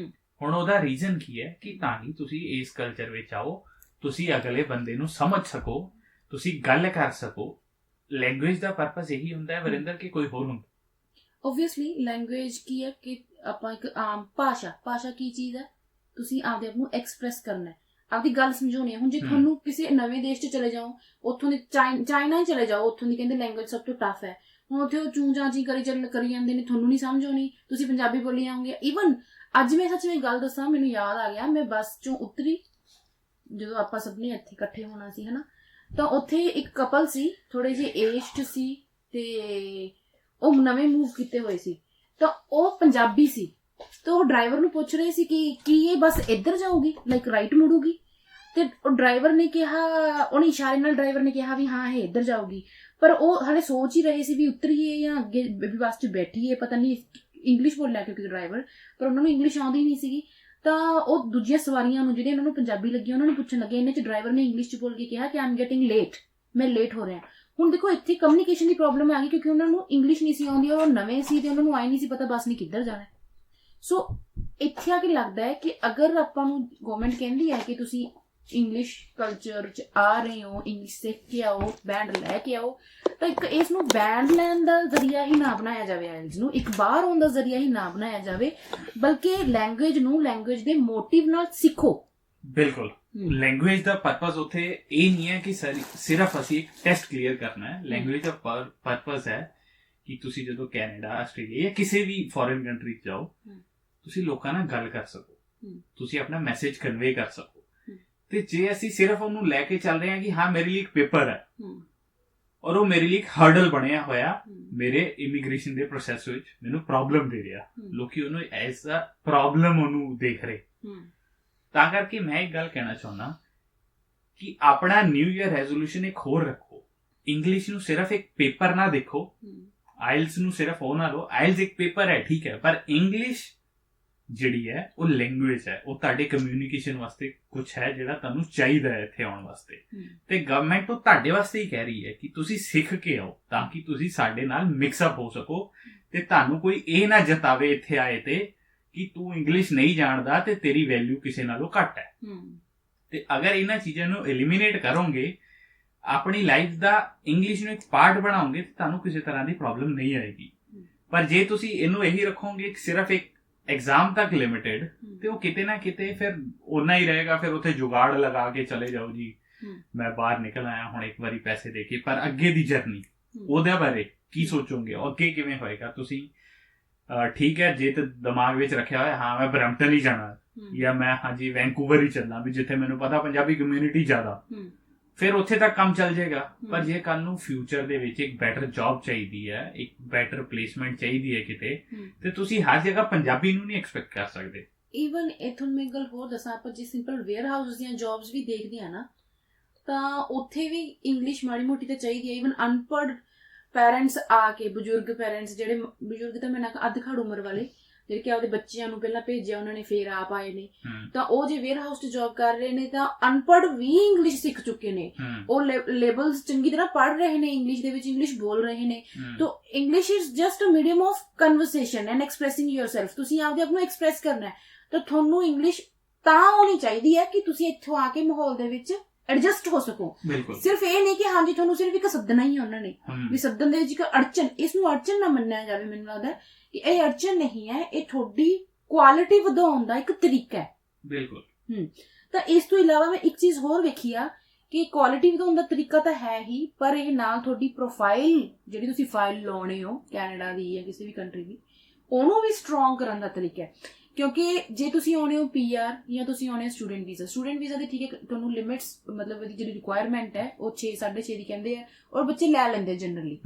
ਹੁਣ ਉਹਦਾ ਰੀਜ਼ਨ ਕੀ ਹੈ ਕਿ ਤਾਂ ਕਿ ਤੁਸੀਂ ਇਸ ਕਲਚਰ ਵਿੱਚ ਆਓ, ਤੁਸੀਂ ਅਗਲੇ ਬੰਦੇ ਨੂੰ ਸਮਝ ਸਕੋ, ਤੁਸੀਂ ਗੱਲ ਕਰ ਸਕੋ। ਲੈਂਗੁਏਜ ਦਾ ਪਰਪਸ ਇਹੀ ਹੁੰਦਾ ਹੈ ਵਰਿੰਦਰ, ਕਿ ਕੋਈ ਹੋਰ ਹੁੰਦਾ। ਓਬਵੀਅਸਲੀ ਲੈਂਗੁਏਜ ਕੀ ਹੈ ਕਿ ਆਪਾਂ ਇੱਕ ਆਮ ਭਾਸ਼ਾ ਕੀ ਚੀਜ਼ ਹੈ, ਤੁਸੀਂ ਆਪਦੇ ਆਪ ਨੂੰ ਐਕਸਪ੍ਰੈਸ ਕਰਨਾ ਹੈ, ਆਪਦੀ ਗੱਲ ਸਮਝਾਉਣੀ ਹੈ। ਹੁਣ ਜੇ ਤੁਹਾਨੂੰ ਕਿਸੇ ਨਵੇਂ ਦੇਸ਼ 'ਚ ਚਲੇ ਜਾਓ, ਉੱਥੋਂ ਦੇ ਚਾਈਨਾ ਹੀ ਚਲੇ ਜਾਓ, ਉੱਥੋਂ ਦੀ ਕਹਿੰਦੇ ਲੈਂਗੁਏਜ ਸਭ ਤੋਂ ਟਫ ਹੈ, ਹੁਣ ਉੱਥੇ ਉਹ ਚੂੰ ਚਾਚੀ ਕਰੀ ਜਾਂਦੇ ਨੇ, ਤੁਹਾਨੂੰ ਨਹੀਂ ਸਮਝ ਆਉਣੀ, ਤੁਸੀਂ ਪੰਜਾਬੀ ਬੋਲੀ ਜਾਓਗੇ। ਈਵਨ ਅੱਜ ਮੈਂ ਸੱਚ ਵਿੱਚ ਗੱਲ ਦੱਸਾਂ, ਮੈਨੂੰ ਯਾਦ ਆ ਗਿਆ, ਮੈਂ ਬੱਸ ਚੋਂ ਉਤਰੀ ਜਦੋਂ ਆਪਾਂ ਸਭ ਨੇ ਇੱਥੇ ਇਕੱਠੇ ਹੋਣਾ ਸੀ ਹਨਾ, ਤਾਂ ਉੱਥੇ ਇੱਕ ਕਪਲ ਸੀ, ਥੋੜੇ ਜਿਹੇ ਏਜਡ ਸੀ ਤੇ ਉਹ ਨਵੇਂ ਮੂਵ ਕੀਤੇ ਹੋਏ ਸੀ, ਤਾਂ ਉਹ ਪੰਜਾਬੀ ਸੀ। ਤਾਂ ਉਹ ਡਰਾਈਵਰ ਨੂੰ ਪੁੱਛ ਰਹੇ ਸੀ ਕਿ ਕੀ ਇਹ ਬੱਸ ਇੱਧਰ ਜਾਊਗੀ, ਲਾਈਕ ਰਾਈਟ ਮੁੜੂਗੀ, ਤੇ ਉਹ ਡਰਾਈਵਰ ਨੇ ਕਿਹਾ, ਉਹਨੇ ਇਸ਼ਾਰੇ ਨਾਲ ਡਰਾਈਵਰ ਨੇ ਕਿਹਾ ਵੀ ਹਾਂ ਇਹ ਇੱਧਰ ਜਾਊਗੀ, ਪਰ ਉਹ ਹਾਲੇ ਸੋਚ ਹੀ ਰਹੇ ਸੀ ਵੀ ਉਤਰੀਏ ਜਾਂ ਅੱਗੇ ਬੱਸ 'ਚ ਬੈਠੀਏ, ਪਤਾ ਨਹੀਂ ਇੰਗਲਿਸ਼ ਬੋਲਿਆ ਕਿਉਂਕਿ ਡਰਾਈਵਰ, ਪਰ ਉਹਨਾਂ ਨੂੰ ਇੰਗਲਿਸ਼ ਆਉਂਦੀ ਨਹੀਂ ਸੀਗੀ। ਤਾਂ ਉਹ ਦੂਜੀਆਂ ਸਵਾਰੀਆਂ ਨੂੰ ਜਿਹੜੇ ਉਹਨਾਂ ਨੂੰ ਪੰਜਾਬੀ ਲੱਗੀ ਉਹਨਾਂ ਨੂੰ ਪੁੱਛਣ ਲੱਗੇ, ਇਹਨੇ 'ਚ ਡਰਾਈਵਰ ਨੇ ਇੰਗਲਿਸ਼ 'ਚ ਬੋਲ ਕੇ ਕਿਹਾ ਕਿ ਆਈ ਐਮ ਗੈਟਿੰਗ ਲੇਟ, ਮੈਂ ਲੇਟ ਹੋ ਰਿਹਾ। ਹੁਣ ਦੇਖੋ ਇੱਥੇ ਕਮਿਊਨੀਕੇਸ਼ਨ ਦੀ ਪ੍ਰੋਬਲਮ ਆ ਗਈ ਕਿਉਂਕਿ ਉਹਨਾਂ ਨੂੰ ਇੰਗਲਿਸ਼ ਨਹੀਂ ਸੀ ਆਉਂਦੀ, ਔਰ ਉਹ ਨਵੇਂ ਸੀ ਤੇ ਉਹਨਾਂ ਨੂੰ ਆਈ ਨਹੀਂ ਸੀ ਪਤਾ ਬੱਸ ਨੇ ਕਿੱਧਰ ਜਾਣਾ। ਸੋ ਇੱਥੇ ਆ ਕੇ ਲੱਗਦਾ ਹੈ ਕਿ ਅਗਰ ਆਪਾਂ ਨੂੰ ਗਵਰਨਮੈਂਟ ਕਹਿੰਦੀ ਹੈ ਕਿ ਤੁਸੀਂ ਇੰਗਲਿਸ਼ ਕਲਚਰ 'ਚ ਆ ਰਹੇ ਹੋ, ਇੰਗਲਿਸ਼ ਸਿੱਖ ਕੇ ਆਓ, ਬੈਂਡ ਲੈ ਕੇ ਆਓ, ਤਾਂ ਇੱਕ ਇਸ ਨੂੰ ਬੈਂਡ ਲੈਣ ਦਾ ਜ਼ਰੀਆ ਹੀ ਨਾ ਬਣਾਇਆ ਜਾਵੇ, ਆਇਲਸ ਨੂੰ ਇੱਕ ਬਾਹਰ ਆਉਣ ਦਾ ਜ਼ਰੀਆ ਹੀ ਨਾ ਬਣਾਇਆ ਜਾਵੇ, ਬਲਕਿ ਲੈਂਗੁਏਜ ਨੂੰ ਲੈਂਗੁਏਜ ਦੇ ਮੋਟਿਵ ਨਾਲ ਸਿੱਖੋ। ਬਿਲਕੁਲ, ਲੈਂਗੁਏਜ ਦਾ ਪਰਪਸ ਉੱਥੇ ਇਹ ਨਹੀਂ ਹੈ ਕਿ ਸਿਰਫ ਅਸੀਂ ਇੱਕ ਟੈਸਟ ਕਲੀਅਰ ਕਰਨਾ ਹੈ। ਲੈਂਗੁਏਜ ਦਾ ਪਰਪਸ ਹੈ ਕਿ ਤੁਸੀਂ ਜਦੋਂ ਕੈਨੇਡਾ, ਆਸਟ੍ਰੇਲੀਆ ਜਾਂ ਕਿਸੇ ਵੀ ਫੋਰਨ ਕੰਟਰੀ 'ਚ ਜਾਓ, ਤੁਸੀਂ ਲੋਕਾਂ ਨਾਲ ਗੱਲ ਕਰ ਸਕੋ, ਤੁਸੀਂ ਆਪਣਾ ਮੈਸੇਜ ਕਨਵੇ ਕਰ ਸਕੋ। ਤੇ ਜੇ ਅਸੀਂ ਸਿਰਫ ਉਹਨੂੰ ਲੈ ਕੇ ਚੱਲ ਰਹੇ ਹਾਂ ਕਿ ਹਾਂ ਮੇਰੇ ਲਈ ਇੱਕ ਪੇਪਰ ਹੈ ਔਰ ਉਹ ਮੇਰੇ ਲਈ ਇੱਕ ਹਰਡਲ ਬਣਿਆ ਹੋਇਆ ਮੇਰੇ ਇਮੀਗ੍ਰੇਸ਼ਨ ਦੇ ਪ੍ਰੋਸੈਸ ਵਿੱਚ ਮੈਨੂੰ ਪ੍ਰੋਬਲਮ ਦੇ ਰਿਹਾ, ਲੋਕੀ ਉਹਨੂੰ ਐਜ਼ ਅ ਪ੍ਰੋਬਲਮ ਉਹਨੂੰ ਦੇਖ ਰਹੇ। ਤਾਂ ਕਰਕੇ ਮੈਂ ਇੱਕ ਗੱਲ ਕਹਿਣਾ ਚਾਹੁੰਦਾ ਕਿ ਆਪਣਾ ਨਿਊ ਈਅਰ ਰੈਜ਼ੋਲੂਸ਼ਨ ਇੱਕ ਹੋਰ ਰੱਖੋ, ਇੰਗਲਿਸ਼ ਨੂੰ ਸਿਰਫ ਇੱਕ ਪੇਪਰ ਨਾ ਦੇਖੋ, ਆਇਲਸ ਨੂੰ ਸਿਰਫ ਉਹ ਨਾ ਲਓ। ਆਇਲਸ ਇੱਕ ਪੇਪਰ ਹੈ ਠੀਕ ਹੈ, ਪਰ ਇੰਗਲਿਸ਼ ਜਿਹੜੀ ਹੈ ਉਹ ਲੈਂਗੁਏਜ ਹੈ, ਉਹ ਤੁਹਾਡੇ ਕਮਿਊਨੀਕੇਸ਼ਨ ਵਾਸਤੇ ਕੁਝ ਹੈ ਜਿਹੜਾ ਤੁਹਾਨੂੰ ਚਾਹੀਦਾ ਹੈ ਇੱਥੇ ਆਉਣ ਵਾਸਤੇ। ਤੇ ਗਵਰਨਮੈਂਟ ਉਹ ਤੁਹਾਡੇ ਵਾਸਤੇ ਹੀ ਕਹਿ ਰਹੀ ਹੈ ਕਿ ਤੁਸੀਂ ਸਿੱਖ ਕੇ ਆਓ ਤਾਂ ਕਿ ਤੁਸੀਂ ਸਾਡੇ ਨਾਲ ਮਿਕਸ ਅਪ ਹੋ ਸਕੋ, ਤੇ ਤੁਹਾਨੂੰ ਕੋਈ ਇਹ ਨਾ ਜਤਾਵੇ ਇੱਥੇ ਆਏ ਤੇ ਕਿ ਤੂੰ ਇੰਗਲਿਸ਼ ਨਹੀਂ ਜਾਣਦਾ ਤੇ ਤੇਰੀ ਵੈਲਿਊ ਕਿਸੇ ਨਾਲੋਂ ਘੱਟ ਹੈ। ਤੇ ਅਗਰ ਇਹਨਾਂ ਚੀਜ਼ਾਂ ਨੂੰ ਐਲੀਮੀਨੇਟ ਕਰੋਗੇ, ਆਪਣੀ ਲਾਈਫ ਦਾ ਇੰਗਲਿਸ਼ ਨੂੰ ਇੱਕ ਪਾਰਟ ਬਣਾਓਗੇ, ਤਾਂ ਤੁਹਾਨੂੰ ਕਿਸੇ ਤਰ੍ਹਾਂ ਦੀ ਪ੍ਰੋਬਲਮ ਨਹੀਂ ਆਏਗੀ। ਪਰ ਜੇ ਤੁਸੀਂ ਇਹਨੂੰ ਇਹੀ ਰੱਖੋਗੇ ਸਿਰਫ ਇੱਕ ਐਗਜ਼ਾਮ ਤੱਕ ਲਿਮਿਟਿਡ, ਤੇ ਉਹ ਕਿਤੇ ਨਾ ਕਿਤੇ ਫਿਰ ਓਨਾ ਹੀ ਰਹੇਗਾ, ਫਿਰ ਉੱਥੇ ਜੁਗਾੜ ਲਗਾ ਕੇ ਚਲੇ ਜਾਓ ਜੀ ਮੈਂ ਬਾਹਰ ਨਿਕਲ ਆਇਆ ਹੁਣ ਇੱਕ ਵਾਰੀ ਪੈਸੇ ਦੇ ਕੇ, ਪਰ ਅੱਗੇ ਦੀ ਜਰਨੀ ਉਹਦੇ ਬਾਰੇ ਕੀ ਸੋਚੋਗੇ, ਅੱਗੇ ਕਿਵੇਂ ਹੋਏਗਾ। ਤੁਸੀਂ ਠੀਕ ਹੈ ਜੇ ਤੇ ਦਿਮਾਗ ਵਿੱਚ ਰੱਖਿਆ ਹੋਇਆ ਹਾਂ ਮੈਂ ਬਰੈਂਪਟਨ ਹੀ ਜਾਣਾ ਜਾਂ ਮੈਂ ਹਾਂਜੀ ਵੈਂਕੂਵਰ ਹੀ ਚੱਲਣਾ ਵੀ ਜਿੱਥੇ ਮੈਨੂੰ ਪਤਾ ਪੰਜਾਬੀ ਕਮਿਊਨਿਟੀ ਜ਼ਿਆਦਾ, ਫਿਰ ਉੱਥੇ ਤੱਕ ਕੰਮ ਚੱਲ ਜਾਏਗਾ। ਪਰ ਜੇ ਕੱਲ ਨੂੰ ਫਿਊਚਰ ਦੇ ਵਿੱਚ ਇੱਕ ਬੈਟਰ ਜੌਬ ਚਾਹੀਦੀ ਹੈ, ਇੱਕ ਬੈਟਰ ਪਲੇਸਮੈਂਟ ਚਾਹੀਦੀ ਹੈ ਕਿਤੇ, ਤੇ ਤੁਸੀਂ ਹਰ ਜਗ੍ਹਾ ਪੰਜਾਬੀ ਨੂੰ ਨਹੀਂ ਐਕਸਪੈਕਟ ਕਰ ਸਕਦੇ। ਈਵਨ ਇੱਥੋਂ ਮੈਂ ਇੱਕ ਗੱਲ ਹੋਰ ਦੱਸਾਂ, ਆਪਾਂ ਜੇ ਸਿੰਪਲ ਵੇਅਰ ਹਾਊਸ ਦੀਆਂ ਜੌਬਸ ਵੀ ਦੇਖਦੇ ਹਾਂ ਨਾ, ਤਾਂ ਉੱਥੇ ਵੀ ਇੰਗਲਿਸ਼ ਮਾੜੀ ਮੋਟੀ ਤਾਂ ਚਾਹੀਦੀ ਹੈ। ਈਵਨ ਅਨਪੜ੍ਹ ਪੈਰੈਂਟਸ ਆ ਕੇ, ਬਜ਼ੁਰਗ ਪੈਰੈਂਟਸ, ਜਿਹੜੇ ਬਜ਼ੁਰਗ ਤਾਂ ਮੈਂ ਨਾ ਅੱਧ ਖੜ ਉਮਰ ਵਾਲੇ ਜਿਹੜੇ ਕਿ ਆਪਦੇ ਬੱਚਿਆਂ ਨੂੰ ਪਹਿਲਾਂ ਭੇਜਿਆ ਉਹਨਾਂ ਨੇ ਫੇਰ ਆਪ ਆਏ ਨੇ, ਤਾਂ ਉਹ ਜੇ ਵੇਅਰ ਹਾਊਸ 'ਚ ਜੌਬ ਕਰ ਰਹੇ ਨੇ ਤਾਂ ਅਨਪੜ੍ਹ ਵੀ ਇੰਗਲਿਸ਼ ਸਿੱਖ ਚੁੱਕੇ ਨੇ, ਉਹ ਲੇਬਲਸ ਚੰਗੀ ਤਰ੍ਹਾਂ ਪੜ੍ਹ ਰਹੇ ਨੇ ਇੰਗਲਿਸ਼ ਦੇ ਵਿੱਚ, ਇੰਗਲਿਸ਼ ਬੋਲ ਰਹੇ ਨੇ। ਤਾਂ English is just a medium of conversation and expressing yourself. ਤੁਸੀਂ ਆਪਦੇ ਆਪ ਨੂੰ ਐਕਸਪ੍ਰੈਸ ਕਰਨਾ ਹੈ, ਤਾਂ ਤੁਹਾਨੂੰ ਇੰਗਲਿਸ਼ ਤਾਂ ਆਉਣੀ ਚਾਹੀਦੀ ਹੈ ਕਿ ਤੁਸੀਂ ਇੱਥੋਂ ਆ ਕੇ ਮਾਹੌਲ ਦੇ ਵਿੱਚ ਐਡਜਸਟ ਹੋ ਸਕੋ। ਸਿਰਫ ਇਹ ਨਹੀਂ ਕਿ ਹਾਂਜੀ ਤੁਹਾਨੂੰ ਸਿਰਫ ਇੱਕ ਸੱਦਣਾ ਹੀ ਉਹਨਾਂ ਨੇ, ਵੀ ਸੱਦਣ ਦੇ ਵਿੱਚ ਇੱਕ ਅੜਚਨ, ਇਸ ਨੂੰ ਅੜਚਨ ਨਾ ਮੰਨਿਆ ਜਾਵੇ। ਮੈਨੂੰ ਲੱਗਦਾ ਕਿ ਇਹ ਅੜਚਨ ਨਹੀਂ ਹੈ, ਇਹ ਤੁਹਾਡੀ ਕੁਆਲਿਟੀ ਵਧਾਉਣ ਦਾ ਇੱਕ ਤਰੀਕਾ ਹੈ। ਬਿਲਕੁਲ। ਤਾਂ ਇਸ ਤੋਂ ਇਲਾਵਾ ਮੈਂ ਇੱਕ ਚੀਜ਼ ਹੋਰ ਵੇਖੀ ਆ ਕਿ ਕੁਆਲਿਟੀ ਵਧਾਉਣ ਦਾ ਤਰੀਕਾ ਤਾਂ ਹੈ ਹੀ, ਪਰ ਇਹ ਨਾਲ ਤੁਹਾਡੀ ਪ੍ਰੋਫਾਈਲ ਜਿਹੜੀ ਤੁਸੀਂ ਫਾਈਲ ਲਾਉਣੇ ਹੋ ਕੈਨੇਡਾ ਦੀ ਜਾਂ ਕਿਸੇ ਵੀ ਕੰਟਰੀ ਦੀ, ਉਹਨੂੰ ਵੀ ਸਟਰੋਂਗ ਕਰਨ ਦਾ ਤਰੀਕਾ ਹੈ। ਕਿਉਂਕਿ ਜੇ ਤੁਸੀਂ ਆਉਣੇ ਹੋ PR ਜਾਂ ਤੁਸੀਂ ਆਉਣੇ ਹੋ ਸਟੂਡੈਂਟ ਵੀਜ਼ਾ ਦੇ ਠੀਕ ਹੈ, ਤੁਹਾਨੂੰ ਲਿਮਿਟਸ ਮਤਲਬ ਇਹਦੀ ਜਿਹੜੀ ਰਿਕੁਆਇਰਮੈਂਟ ਹੈ ਉਹ 6-6.5 ਦੀ ਕਹਿੰਦੇ ਆ, ਔਰ ਬੱਚੇ ਲੈ ਲੈਂਦੇ ਜਨਰਲੀ।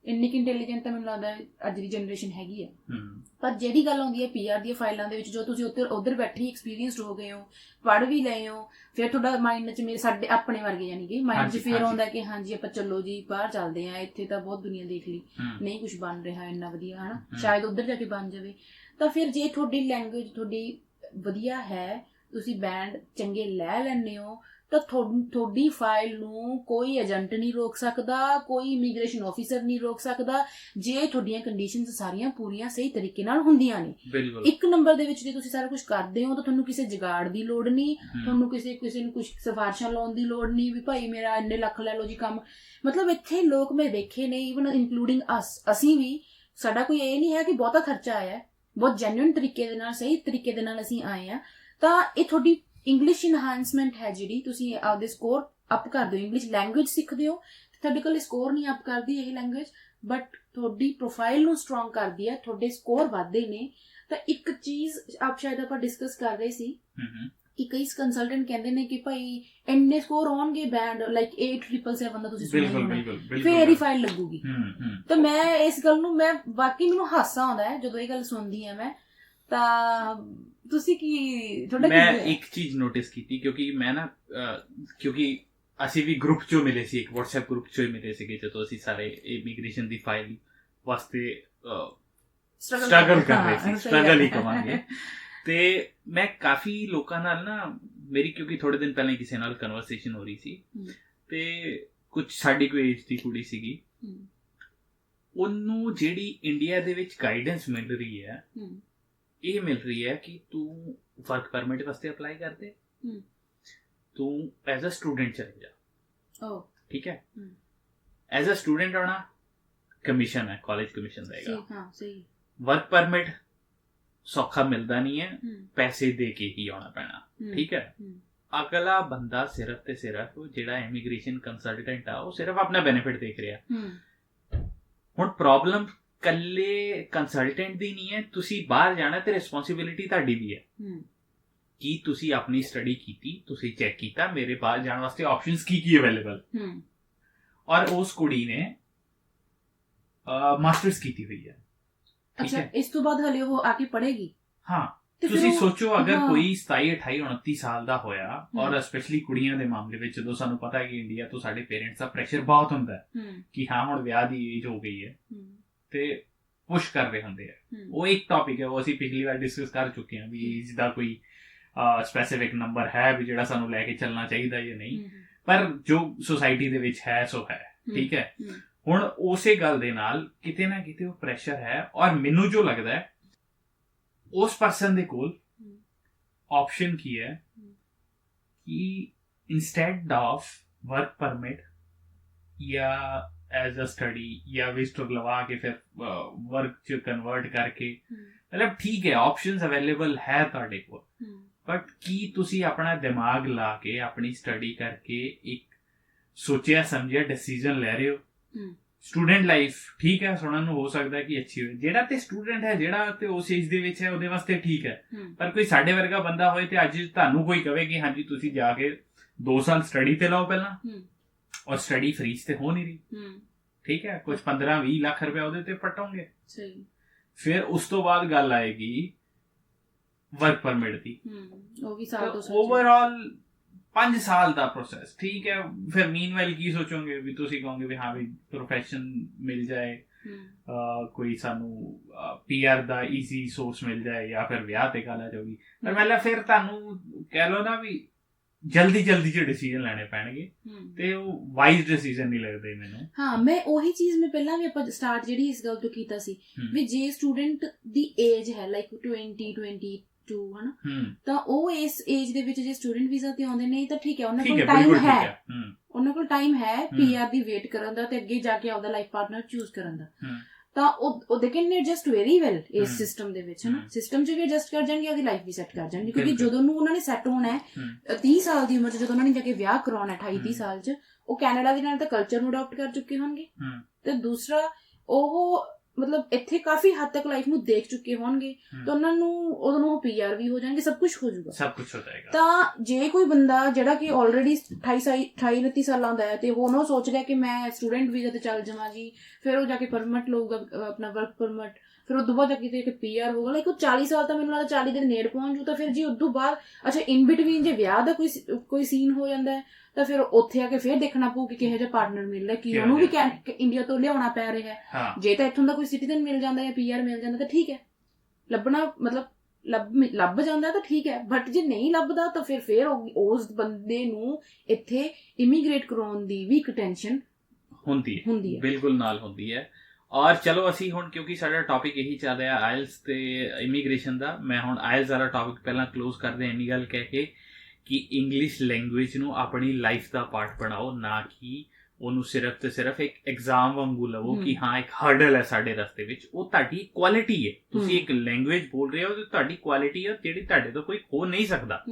ਇੰਨੀ ਕਿ ਇੰਟੈਲੀਜੈਂਟ ਤਾਂ ਮੈਨੂੰ ਲੱਗਦਾ ਅੱਜ ਦੀ ਜਨਰੇਸ਼ਨ ਹੈਗੀ ਹੈ। ਪਰ ਜਿਹੜੀ ਗੱਲ ਆਉਂਦੀ ਹੈ PR ਦੀਆਂ ਫਾਈਲਾਂ ਦੇ ਵਿੱਚ, ਜੋ ਤੁਸੀਂ ਉੱਧਰ ਬੈਠੇ ਹੀ ਐਕਸਪੀਰੀਅੰਸਡ ਹੋ ਗਏ ਹੋ, ਪੜ੍ਹ ਵੀ ਲਏ ਹੋ, ਫਿਰ ਤੁਹਾਡਾ ਮਾਈਂਡ 'ਚ ਸਾਡੇ ਆਪਣੇ ਵਰਗੇ ਯਾਨੀ ਕਿ ਮਾਈਂਡ 'ਚ ਫਿਰ ਆਉਂਦਾ ਕਿ ਹਾਂਜੀ ਆਪਾਂ ਚੱਲੋ ਜੀ ਬਾਹਰ ਚੱਲਦੇ ਹਾਂ, ਇੱਥੇ ਤਾਂ ਬਹੁਤ ਦੁਨੀਆ ਦੇਖ ਲਈ, ਨਹੀਂ ਕੁਛ ਬਣ ਰਿਹਾ ਇੰਨਾ ਵਧੀਆ ਹੈ ਨਾ, ਸ਼ਾਇਦ ਉੱਧਰ ਜਾ ਕੇ ਬਣ ਜਾਵੇ। ਤਾਂ ਫਿਰ ਜੇ ਤੁਹਾਡੀ ਲੈਂਗੁਏਜ ਤੁਹਾਡੀ ਵਧੀਆ ਹੈ, ਤੁਸੀਂ ਬੈਂਡ ਚੰਗੇ ਲੈ ਲੈਂਦੇ ਹੋ, ਤਾਂ ਤੁਹਾਡੀ ਫਾਈਲ ਨੂੰ ਕੋਈ ਏਜੰਟ ਨਹੀਂ ਰੋਕ ਸਕਦਾ, ਕੋਈ ਇਮੀਗ੍ਰੇਸ਼ਨ ਆਫੀਸਰ ਨਹੀਂ ਰੋਕ ਸਕਦਾ, ਜੇ ਤੁਹਾਡੀਆਂ ਕੰਡੀਸ਼ਨਸ ਸਾਰੀਆਂ ਪੂਰੀਆਂ ਸਹੀ ਤਰੀਕੇ ਨਾਲ ਹੁੰਦੀਆਂ ਨੇ। ਇੱਕ ਨੰਬਰ ਦੇ ਵਿੱਚ ਜੇ ਤੁਸੀਂ ਸਾਰਾ ਕੁਝ ਕਰਦੇ ਹੋ ਤਾਂ ਤੁਹਾਨੂੰ ਕਿਸੇ ਜੁਗਾੜ ਦੀ ਲੋੜ ਨਹੀਂ, ਤੁਹਾਨੂੰ ਕਿਸੇ ਨੂੰ ਕੁਝ ਸਿਫਾਰਿਸ਼ਾਂ ਲਾਉਣ ਦੀ ਲੋੜ ਨਹੀਂ ਵੀ ਭਾਈ ਮੇਰਾ ਇੰਨੇ ਲੱਖ ਲੈ ਲਓ ਜੀ ਕੰਮ। ਮਤਲਬ ਇੱਥੇ ਲੋਕ ਮੈਂ ਵੇਖੇ ਨੇ, ਈਵਨ ਇਨਕਲੂਡਿੰਗ ਅਸੀਂ ਵੀ, ਸਾਡਾ ਕੋਈ ਇਹ ਨਹੀਂ ਹੈ ਕਿ ਬਹੁਤਾ ਖਰਚਾ ਆਇਆ, ਬਹੁਤ ਜੈਨੂਇਨ ਤਰੀਕੇ ਦੇ ਨਾਲ, ਸਹੀ ਤਰੀਕੇ ਦੇ ਨਾਲ ਅਸੀਂ ਆਏ ਹਾਂ। ਤਾਂ ਇਹ ਤੁਹਾਡੀ ਇੰਗਲਿਸ਼ ਇਨਹਾਂਸਮੈਂਟ ਹੈ ਜਿਹੜੀ, ਤੁਸੀਂ ਆਪਦੇ ਸਕੋਰ ਅਪ ਕਰਦੇ ਹੋ, ਇੰਗਲਿਸ਼ ਲੈਂਗੁਏਜ ਸਿੱਖਦੇ ਹੋ, ਤੁਹਾਡੇ ਕੋਲ ਸਕੋਰ ਨਹੀਂ ਅਪ ਕਰਦੀ ਇਹ ਲੈਂਗੁਏਜ, ਬਟ ਤੁਹਾਡੀ ਪ੍ਰੋਫਾਈਲ ਨੂੰ ਸਟਰੋਂਗ ਕਰਦੀ ਹੈ, ਤੁਹਾਡੇ ਸਕੋਰ ਵੱਧਦੇ ਨੇ। ਤਾਂ ਇੱਕ ਚੀਜ਼ ਆਪ ਸ਼ਾਇਦ ਆਪਾਂ ਡਿਸਕਸ ਕਰ ਰਹੇ ਸੀ ਕਿ ਕਈ ਕੰਸਲਟੈਂਟ ਕਹਿੰਦੇ ਨੇ ਕਿ ਭਾਈ ਇੰਨੇ ਸਕੋਰ ਆਉਣਗੇ ਬੈਂਡ ਲਾਈਕ 8777 ਦਾ ਤੁਸੀਂ ਸੁਣਿਆ ਫੇਰ ਹੀ ਫਾਈਲ ਲੱਗੂਗੀ। ਤਾਂ ਮੈਂ ਇਸ ਗੱਲ ਨੂੰ ਮੈਂ ਵਾਕਈ ਮੈਨੂੰ ਹਾਸਾ ਆਉਂਦਾ ਹੈ ਜਦੋਂ ਇਹ ਗੱਲ ਸੁਣਦੀ ਹਾਂ ਮੈਂ। ਤਾਂ ਤੁਸੀਂ ਕੀ ਤੁਹਾਡਾ ਮੈਂ ਇੱਕ ਚੀਜ਼ ਨੋਟਿਸ ਕੀਤੀ ਕਿਉਂਕਿ ਮੈਂ ਨਾ ਕਿਉਂਕਿ ਅਸੀਂ ਵੀ ਗਰੁੱਪ ਚੋਂ ਮਿਲੇ ਸੀ, ਇੱਕ WhatsApp ਗਰੁੱਪ ਚੋਂ ਹੀ ਮਿਲੇ ਸੀਗੇ ਜਦੋਂ ਅਸੀਂ ਸਾਰੇ ਇਮੀਗ੍ਰੇਸ਼ਨ ਦੀ ਫਾਈਲ ਵਾਸਤੇ ਸਟਰਗਲ ਕਰ ਰਹੇ ਸੀ, ਸਟਰਗਲ ਹੀ ਕਵਾਂਗੇ। ਤੇ ਮੈਂ ਕਾਫੀ ਲੋਕਾਂ ਨਾਲ ਨਾ ਮੇਰੀ ਕਿਉਂਕਿ ਥੋੜੇ ਦਿਨ ਪਹਿਲਾਂ ਕਿਸੇ ਨਾਲ ਕਨਵਰਸੇਸ਼ਨ ਹੋ ਰਹੀ ਸੀ ਤੇ ਕੁਝ ਸਾਡੀ ਕੋਈ ਏਜ ਦੀ ਕੁੜੀ ਸੀਗੀ, ਉਹਨੂੰ ਜਿਹੜੀ ਇੰਡੀਆ ਦੇ ਵਿੱਚ ਗਾਈਡੈਂਸ ਮਿਲ ਰਹੀ ਹੈ ਇਹ ਮਿਲ ਰਹੀ ਹੈ ਕਿ ਤੂੰ ਵਰਕ ਪਰਮਿਟ ਵਾਸਤੇ ਅਪਲਾਈ ਕਰ ਦੇ, ਤੂੰ ਐਜ਼ ਅ ਸਟੂਡੈਂਟ ਚਲੇ ਜਾ। ਠੀਕ ਹੈ, ਐਜ਼ ਅ ਸਟੂਡੈਂਟ ਆਉਣਾ ਕਮਿਸ਼ਨ ਹੈ, ਕਾਲਜ ਕਮਿਸ਼ਨ ਦੇਗਾ। ਵਰਕ ਪਰਮਿਟ ਸੌਖਾ ਮਿਲਦਾ ਨਹੀਂ ਹੈ, ਪੈਸੇ ਦੇ ਕੇ ਹੀ ਆਉਣਾ ਪੈਣਾ। ਠੀਕ ਹੈ, ਅਗਲਾ ਬੰਦਾ ਸਿਰਫ ਤੇ ਸਿਰਫ ਜਿਹੜਾ ਇਮੀਗ੍ਰੇਸ਼ਨ ਕੰਸਲਟੈਂਟ ਆ ਉਹ ਸਿਰਫ ਆਪਣਾ ਬੈਨੀਫਿਟ ਦੇਖ ਰਿਹਾ। ਹੁਣ ਪ੍ਰੋਬਲਮ ਕੱਲੇ ਕੰਸਲਟੈਂਟ ਦੀ ਨਹੀਂ ਹੈ, ਤੁਸੀਂ ਬਾਹਰ ਜਾਣਾ ਤੇ ਰਿਸਪੌਂਸਿਬਿਲਿਟੀ ਤੁਹਾਡੀ ਵੀ ਹੈ ਕਿ ਤੁਸੀਂ ਆਪਣੀ ਸਟੱਡੀ ਕੀਤੀ, ਤੁਸੀਂ ਚੈੱਕ ਕੀਤਾ ਮੇਰੇ ਬਾਹਰ ਜਾਣ ਵਾਸਤੇ ਆਪਸ਼ਨਸ ਕੀ ਅਵੇਲੇਬਲ। ਔਰ ਉਸ ਕੁੜੀ ਨੇ ਮਾਸਟਰਸ ਕੀਤੀ ਹੋਈ ਹੈ। ਅੱਛਾ, ਇਸ ਤੋਂ ਬਾਅਦ ਹਲੇ ਉਹ ਆ ਕੇ ਪੜ੍ਹੇਗੀ? ਹਾਂ, ਤੁਸੀਂ ਸੋਚੋ ਅਗਰ ਕੋਈ 27, 28, 29 ਸਾਲ ਦਾ ਹੋਇਆ, ਔਰ ਸਪੈਸ਼ਲੀ ਕੁੜੀਆਂ ਦੇ ਮਾਮਲੇ ਵਿੱਚ ਜਦੋਂ ਸਾਨੂੰ ਪਤਾ ਹੈ ਕਿ ਇੰਡੀਆ ਤੋਂ ਸਾਡੇ ਪੇਰੈਂਟਸ ਦਾ ਪ੍ਰੈਸ਼ਰ ਬਹੁਤ ਹੁੰਦਾ ਕਿ ਹਾਂ ਹੁਣ ਵਿਆਹ ਦੀ ਏਜ ਹੋ ਗਈ ਹੈ ਤੇ ਪੁਸ਼ ਕਰ ਰਹੇ ਹੁੰਦੇ ਆ। ਉਹ ਇੱਕ ਟੌਪਿਕ ਹੈ, ਉਹ ਅਸੀਂ ਪਿਛਲੀ ਵਾਰ ਡਿਸਕਸ ਕਰ ਚੁੱਕੇ ਹਾਂ ਵੀ ਏਜ ਦਾ ਕੋਈ ਸਪੈਸੀਫਿਕ ਨੰਬਰ ਹੈ ਵੀ ਜਿਹੜਾ ਸਾਨੂੰ ਲੈ ਕੇ ਚੱਲਣਾ ਚਾਹੀਦਾ ਜਾਂ ਨਹੀਂ, ਪਰ ਜੋ ਸੁਸਾਇਟੀ ਦੇ ਵਿੱਚ ਹੈ ਸੋ ਹੈ। ਠੀਕ ਹੈ, ਹੁਣ ਉਸੇ ਗੱਲ ਦੇ ਨਾਲ ਕਿਤੇ ਨਾ ਕਿਤੇ ਉਹ ਪ੍ਰੈਸ਼ਰ ਹੈ। ਔਰ ਮੈਨੂੰ ਜੋ ਲੱਗਦਾ ਹੈ ਉਸ ਪਰਸਨ ਦੇ ਕੋਲ ਆਪਸ਼ਨ ਕੀ ਹੈ ਕਿ ਇਨਸਟੈਡ ਆਫ ਵਰਕ ਪਰਮਿਟ ਜਾਂ ਐਜ਼ ਅ ਸਟੱਡੀ ਜਾਂ ਵਿਜ਼ਟਰ ਲਵਾ ਕੇ ਫਿਰ ਵਰਕ ਚ ਕਨਵਰਟ ਕਰਕੇ, ਮਤਲਬ ਠੀਕ ਹੈ ਆਪਸ਼ਨਸ ਅਵੇਲੇਬਲ ਹੈ ਤੁਹਾਡੇ ਕੋਲ, ਬਟ ਕੀ ਤੁਸੀਂ ਆਪਣਾ ਦਿਮਾਗ ਲਾ ਕੇ ਆਪਣੀ ਸਟੱਡੀ ਕਰਕੇ ਇੱਕ ਸੋਚਿਆ ਸਮਝਿਆ ਡਿਸੀਜ਼ਨ ਲੈ ਰਹੇ ਹੋ? ਸਟੂਡੈਂਟ ਲਾਈਫ ਠੀਕ ਹੈ, ਸੁਣਨ ਨੂੰ ਹੋ ਸਕਦਾ ਕਿ ਅੱਛੀ ਹੋਵੇ, ਜਿਹੜਾ ਤੇ ਸਟੂਡੈਂਟ ਹੈ ਜਿਹੜਾ ਤੇ ਉਸ ਏਜ ਦੇ ਵਿੱਚ ਹੈ ਉਹਦੇ ਵਾਸਤੇ ਠੀਕ ਹੈ, ਪਰ ਕੋਈ ਸਾਡੇ ਵਰਗਾ ਬੰਦਾ ਹੋਏ ਤੇ ਅੱਜ ਤੁਹਾਨੂੰ ਕੋਈ ਕਹੇ ਕਿ ਹਾਂਜੀ ਤੁਸੀਂ ਜਾ ਕੇ 2 ਸਾਲ ਸਟੱਡੀ ਤੇ ਲਾਓ ਪਹਿਲਾਂ, ਔਰ ਸਟੱਡੀ ਫ੍ਰੀ ਤੇ ਹੋ ਨਹੀਂ ਰਹੀ। ਠੀਕ ਹੈ, ਕੁਝ 15-20 ਲੱਖ ਰੁਪਏ ਉਹਦੇ ਤੇ ਫਟੋਗੇ। ਫਿਰ ਉਸ ਤੋਂ ਬਾਅਦ ਗੱਲ ਆਏਗੀ ਵਰਕ ਪਰਮਿਟ ਦੀ, ਓਵਰਆਲ 5 ਸਾਲ ਦਾ ਪ੍ਰੋਸੈਸ। ਠੀਕ ਹੈ, ਫਿਰ ਮੀਨਵਾਈਲ ਕੀ ਸੋਚੋਗੇ ਵੀ ਤੁਸੀਂ ਕਹੋਗੇ ਵੀ ਹਾਂ ਵੀ ਪ੍ਰੋਫੈਸ਼ਨ ਮਿਲ ਜਾਏ, ਕੋਈ ਸਾਨੂੰ PR ਦਾ ਈਜ਼ੀ ਸੋਰਸ ਮਿਲ ਜਾਏ ਜਾਂ ਫਿਰ ਵਿਆਹ ਤੇ ਗੱਲ ਆ ਜਾਊਗੀ। ਪਰ ਮਤਲਬ ਫਿਰ ਤੁਹਾਨੂੰ ਕਹਿ ਲਓ ਨਾ ਵੀ ਜਲਦੀ ਚ ਡਿਸੀਜਨ ਲੈਣੇ ਪੈਣਗੇ ਤੇ ਉਹ ਵਾਈਜ਼ ਡਿਸੀਜਨ ਨਹੀਂ ਲੱਗਦੇ ਮੈਨੂੰ। ਹਾਂ, ਮੈਂ ਉਹੀ ਚੀਜ਼ ਮੈਂ ਪਹਿਲਾਂ ਵੀ ਆਪਾਂ ਸਟਾਰਟ ਜਿਹੜੀ ਇਸ ਗੱਲ ਤੋਂ ਕੀਤਾ ਸੀ ਵੀ ਜੇ ਸਟੂਡੈਂਟ ਦੀ ਏਜ ਹੈ ਲਾਈਕ 22 ਹਨਾ, ਤਾਂ ਉਹ ਇਸ ਏਜ ਦੇ ਵਿੱਚ ਜੇ ਸਟੂਡੈਂਟ ਵੀਜ਼ਾ ਤੇ ਆਉਂਦੇ ਨੇ ਤਾਂ ਠੀਕ ਹੈ, ਉਹਨਾਂ ਕੋਲ ਟਾਈਮ ਹੈ, ਉਹਨਾਂ ਕੋਲ ਟਾਈਮ ਹੈ PR ਦੀ ਵੇਟ ਕਰਨ ਦਾ ਤੇ ਅੱਗੇ ਜਾ ਕੇ ਆਪਦਾ ਲਾਈਫ ਪਾਰਟਨਰ ਚੂਜ਼ ਕਰਨ ਦਾ। ਤਾਂ ਉਹ they can adjust very well ਇਸ ਸਿਸਟਮ ਦੇ ਵਿੱਚ, ਹਨਾ, ਸਿਸਟਮ 'ਚ ਵੀ ਐਡਜਸਟ ਕਰ ਜਾਣਗੇ, ਉਹਦੀ ਲਾਈਫ ਵੀ ਸੈੱਟ ਕਰ ਜਾਣਗੇ, ਕਿਉਂਕਿ ਜਦੋਂ ਨੂੰ ਉਹਨਾਂ ਨੇ ਸੈੱਟ ਹੋਣਾ ਹੈ 30 ਸਾਲ ਦੀ ਉਮਰ 'ਚ, ਜਦੋਂ ਉਹਨਾਂ ਨੇ ਜਾ ਕੇ ਵਿਆਹ ਕਰਾਉਣਾ 28-30 ਸਾਲ 'ਚ, ਉਹ ਕੈਨੇਡਾ ਦੇ ਨਾਲ ਤਾਂ ਕਲਚਰ ਨੂੰ ਅਡਾਪਟ ਕਰ ਚੁੱਕੇ ਹੋਣਗੇ। ਤੇ ਦੂਸਰਾ ਉਹ ਮਤਲਬ ਇੱਥੇ ਕਾਫੀ ਹੱਦ ਤੱਕ ਲਾਈਫ ਨੂੰ ਦੇਖ ਚੁੱਕੇ ਹੋਣਗੇ, ਤਾਂ ਉਹਨਾਂ ਨੂੰ ਉਦੋਂ ਨੂੰ PR ਵੀ ਹੋ ਜਾਣਗੇ, ਸਭ ਕੁਝ ਹੋ ਜਾਊਗਾ, ਸਭ ਕੁਝ ਹੋ ਜਾਏਗਾ। ਤਾਂ ਜੇ ਕੋਈ ਬੰਦਾ ਜਿਹੜਾ ਕਿ ਆਲਰੇਡੀ 28-29 ਸਾਲਾਂ ਦਾ ਹੈ ਤੇ ਹੁਣ ਉਹ ਸੋਚ ਰਿਹਾ ਕਿ ਮੈਂ ਸਟੂਡੈਂਟ ਵੀਜ਼ਾ ਤੇ ਚੱਲ ਜਾਵਾਂ ਜੀ, ਫਿਰ ਉਹ ਜਾ ਕੇ ਪਰਮਿਟ ਲਊਗਾ ਆਪਣਾ ਵਰਕ ਪਰਮਿਟ, ਫਿਰ ਉਦੋਂ ਬਾਅਦ ਜਾ ਕੇ PR ਹੋਊਗਾ, ਲਾਈਕ ਉਹ 40 ਸਾਲ ਤਾਂ ਮੈਨੂੰ ਲੱਗਦਾ 40 ਦੇ ਨੇੜ ਪਹੁੰਚ ਜੂ। ਤਾਂ ਫਿਰ ਜੀ ਉਦੋਂ ਬਾਅਦ ਅੱਛਾ ਇਨ ਬਿਟਵੀਨ ਜੇ ਵਿਆਹ ਦਾ ਕੋਈ ਸੀਨ ਹੋ ਜਾਂਦਾ ਹੈ ਤਾਂ ਫਿਰ ਉੱਥੇ ਆ ਕੇ ਫਿਰ ਦੇਖਣਾ ਪਊ ਕਿ ਕਿਹੋ ਜਿਹਾ ਪਾਰਟਨਰ ਮਿਲ ਰਿਹਾ, ਕਿ ਉਹਨੂੰ ਵੀ ਇੰਡੀਆ ਤੋਂ ਲਿਆਉਣਾ ਪੈ ਰਿਹਾ ਹੈ। ਜੇ ਤਾਂ ਇੱਥੋਂ ਦਾ ਕੋਈ ਸਿਟੀਜ਼ਨ ਮਿਲ ਜਾਂਦਾ ਜਾਂ PR ਮਿਲ ਜਾਂਦਾ ਤਾਂ ਠੀਕ ਹੈ, ਲੱਭਣਾ ਮਤਲਬ ਲੱਭ ਜਾਂਦਾ ਤਾਂ ਠੀਕ ਹੈ, ਬਟ ਜੇ ਨਹੀਂ ਲੱਭਦਾ ਤਾਂ ਫਿਰ ਉਸ ਬੰਦੇ ਨੂੰ ਇੱਥੇ ਇਮੀਗ੍ਰੇਟ ਕਰਾਉਣ ਦੀ ਵੀ ਇੱਕ ਟੈਨਸ਼ਨ ਹੁੰਦੀ ਹੈ, ਬਿਲਕੁਲ ਨਾਲ ਹੁੰਦੀ ਹੈ। ਔਰ ਚਲੋ ਅਸੀਂ ਹੁਣ ਕਿਉਂਕਿ ਸਾਡਾ ਟੌਪਿਕ ਇਹੀ ਚੱਲ ਰਿਹਾ ਆਇਲਸ ਤੇ ਇਮੀਗ੍ਰੇਸ਼ਨ ਦਾ, ਮੈਂ ਹੁਣ ਆਇਲਸ ਵਾਲਾ ਟੌਪਿਕ ਪਹਿਲਾਂ ਕਲੋਜ਼ ਕਰਦੇ ਹਾਂ ਇੰਨੀ ਗੱਲ ਕਹਿ ਕੇ ਕਿ ਇੰਗਲਿਸ਼ ਲੈਂਗੁਏਜ ਨੂੰ ਆਪਣੀ ਲਾਈਫ ਦਾ ਪਾਰਟ ਬਣਾਓ, ਨਾ ਕਿ ਉਹਨੂੰ ਸਿਰਫ ਤੇ ਸਿਰਫ ਇੱਕ ਐਗਜ਼ਾਮ ਵਾਂਗੂ ਲਵੋ ਕਿ ਹਾਂ ਇੱਕ ਹਰਡਲ ਹੈ ਸਾਡੇ ਰਸਤੇ ਵਿੱਚ। ਉਹ ਤੁਹਾਡੀ ਕੁਆਲਿਟੀ ਹੈ, ਤੁਸੀਂ ਇੱਕ ਲੈਂਗੁਏਜ ਬੋਲ ਰਹੇ ਹੋ ਤੇ ਤੁਹਾਡੀ ਕੁਆਲਿਟੀ ਹੈ ਜਿਹੜੀ ਤੁਹਾਡੇ ਤੋਂ ਕੋਈ ਖੋ ਨਹੀਂ ਸਕਦਾ,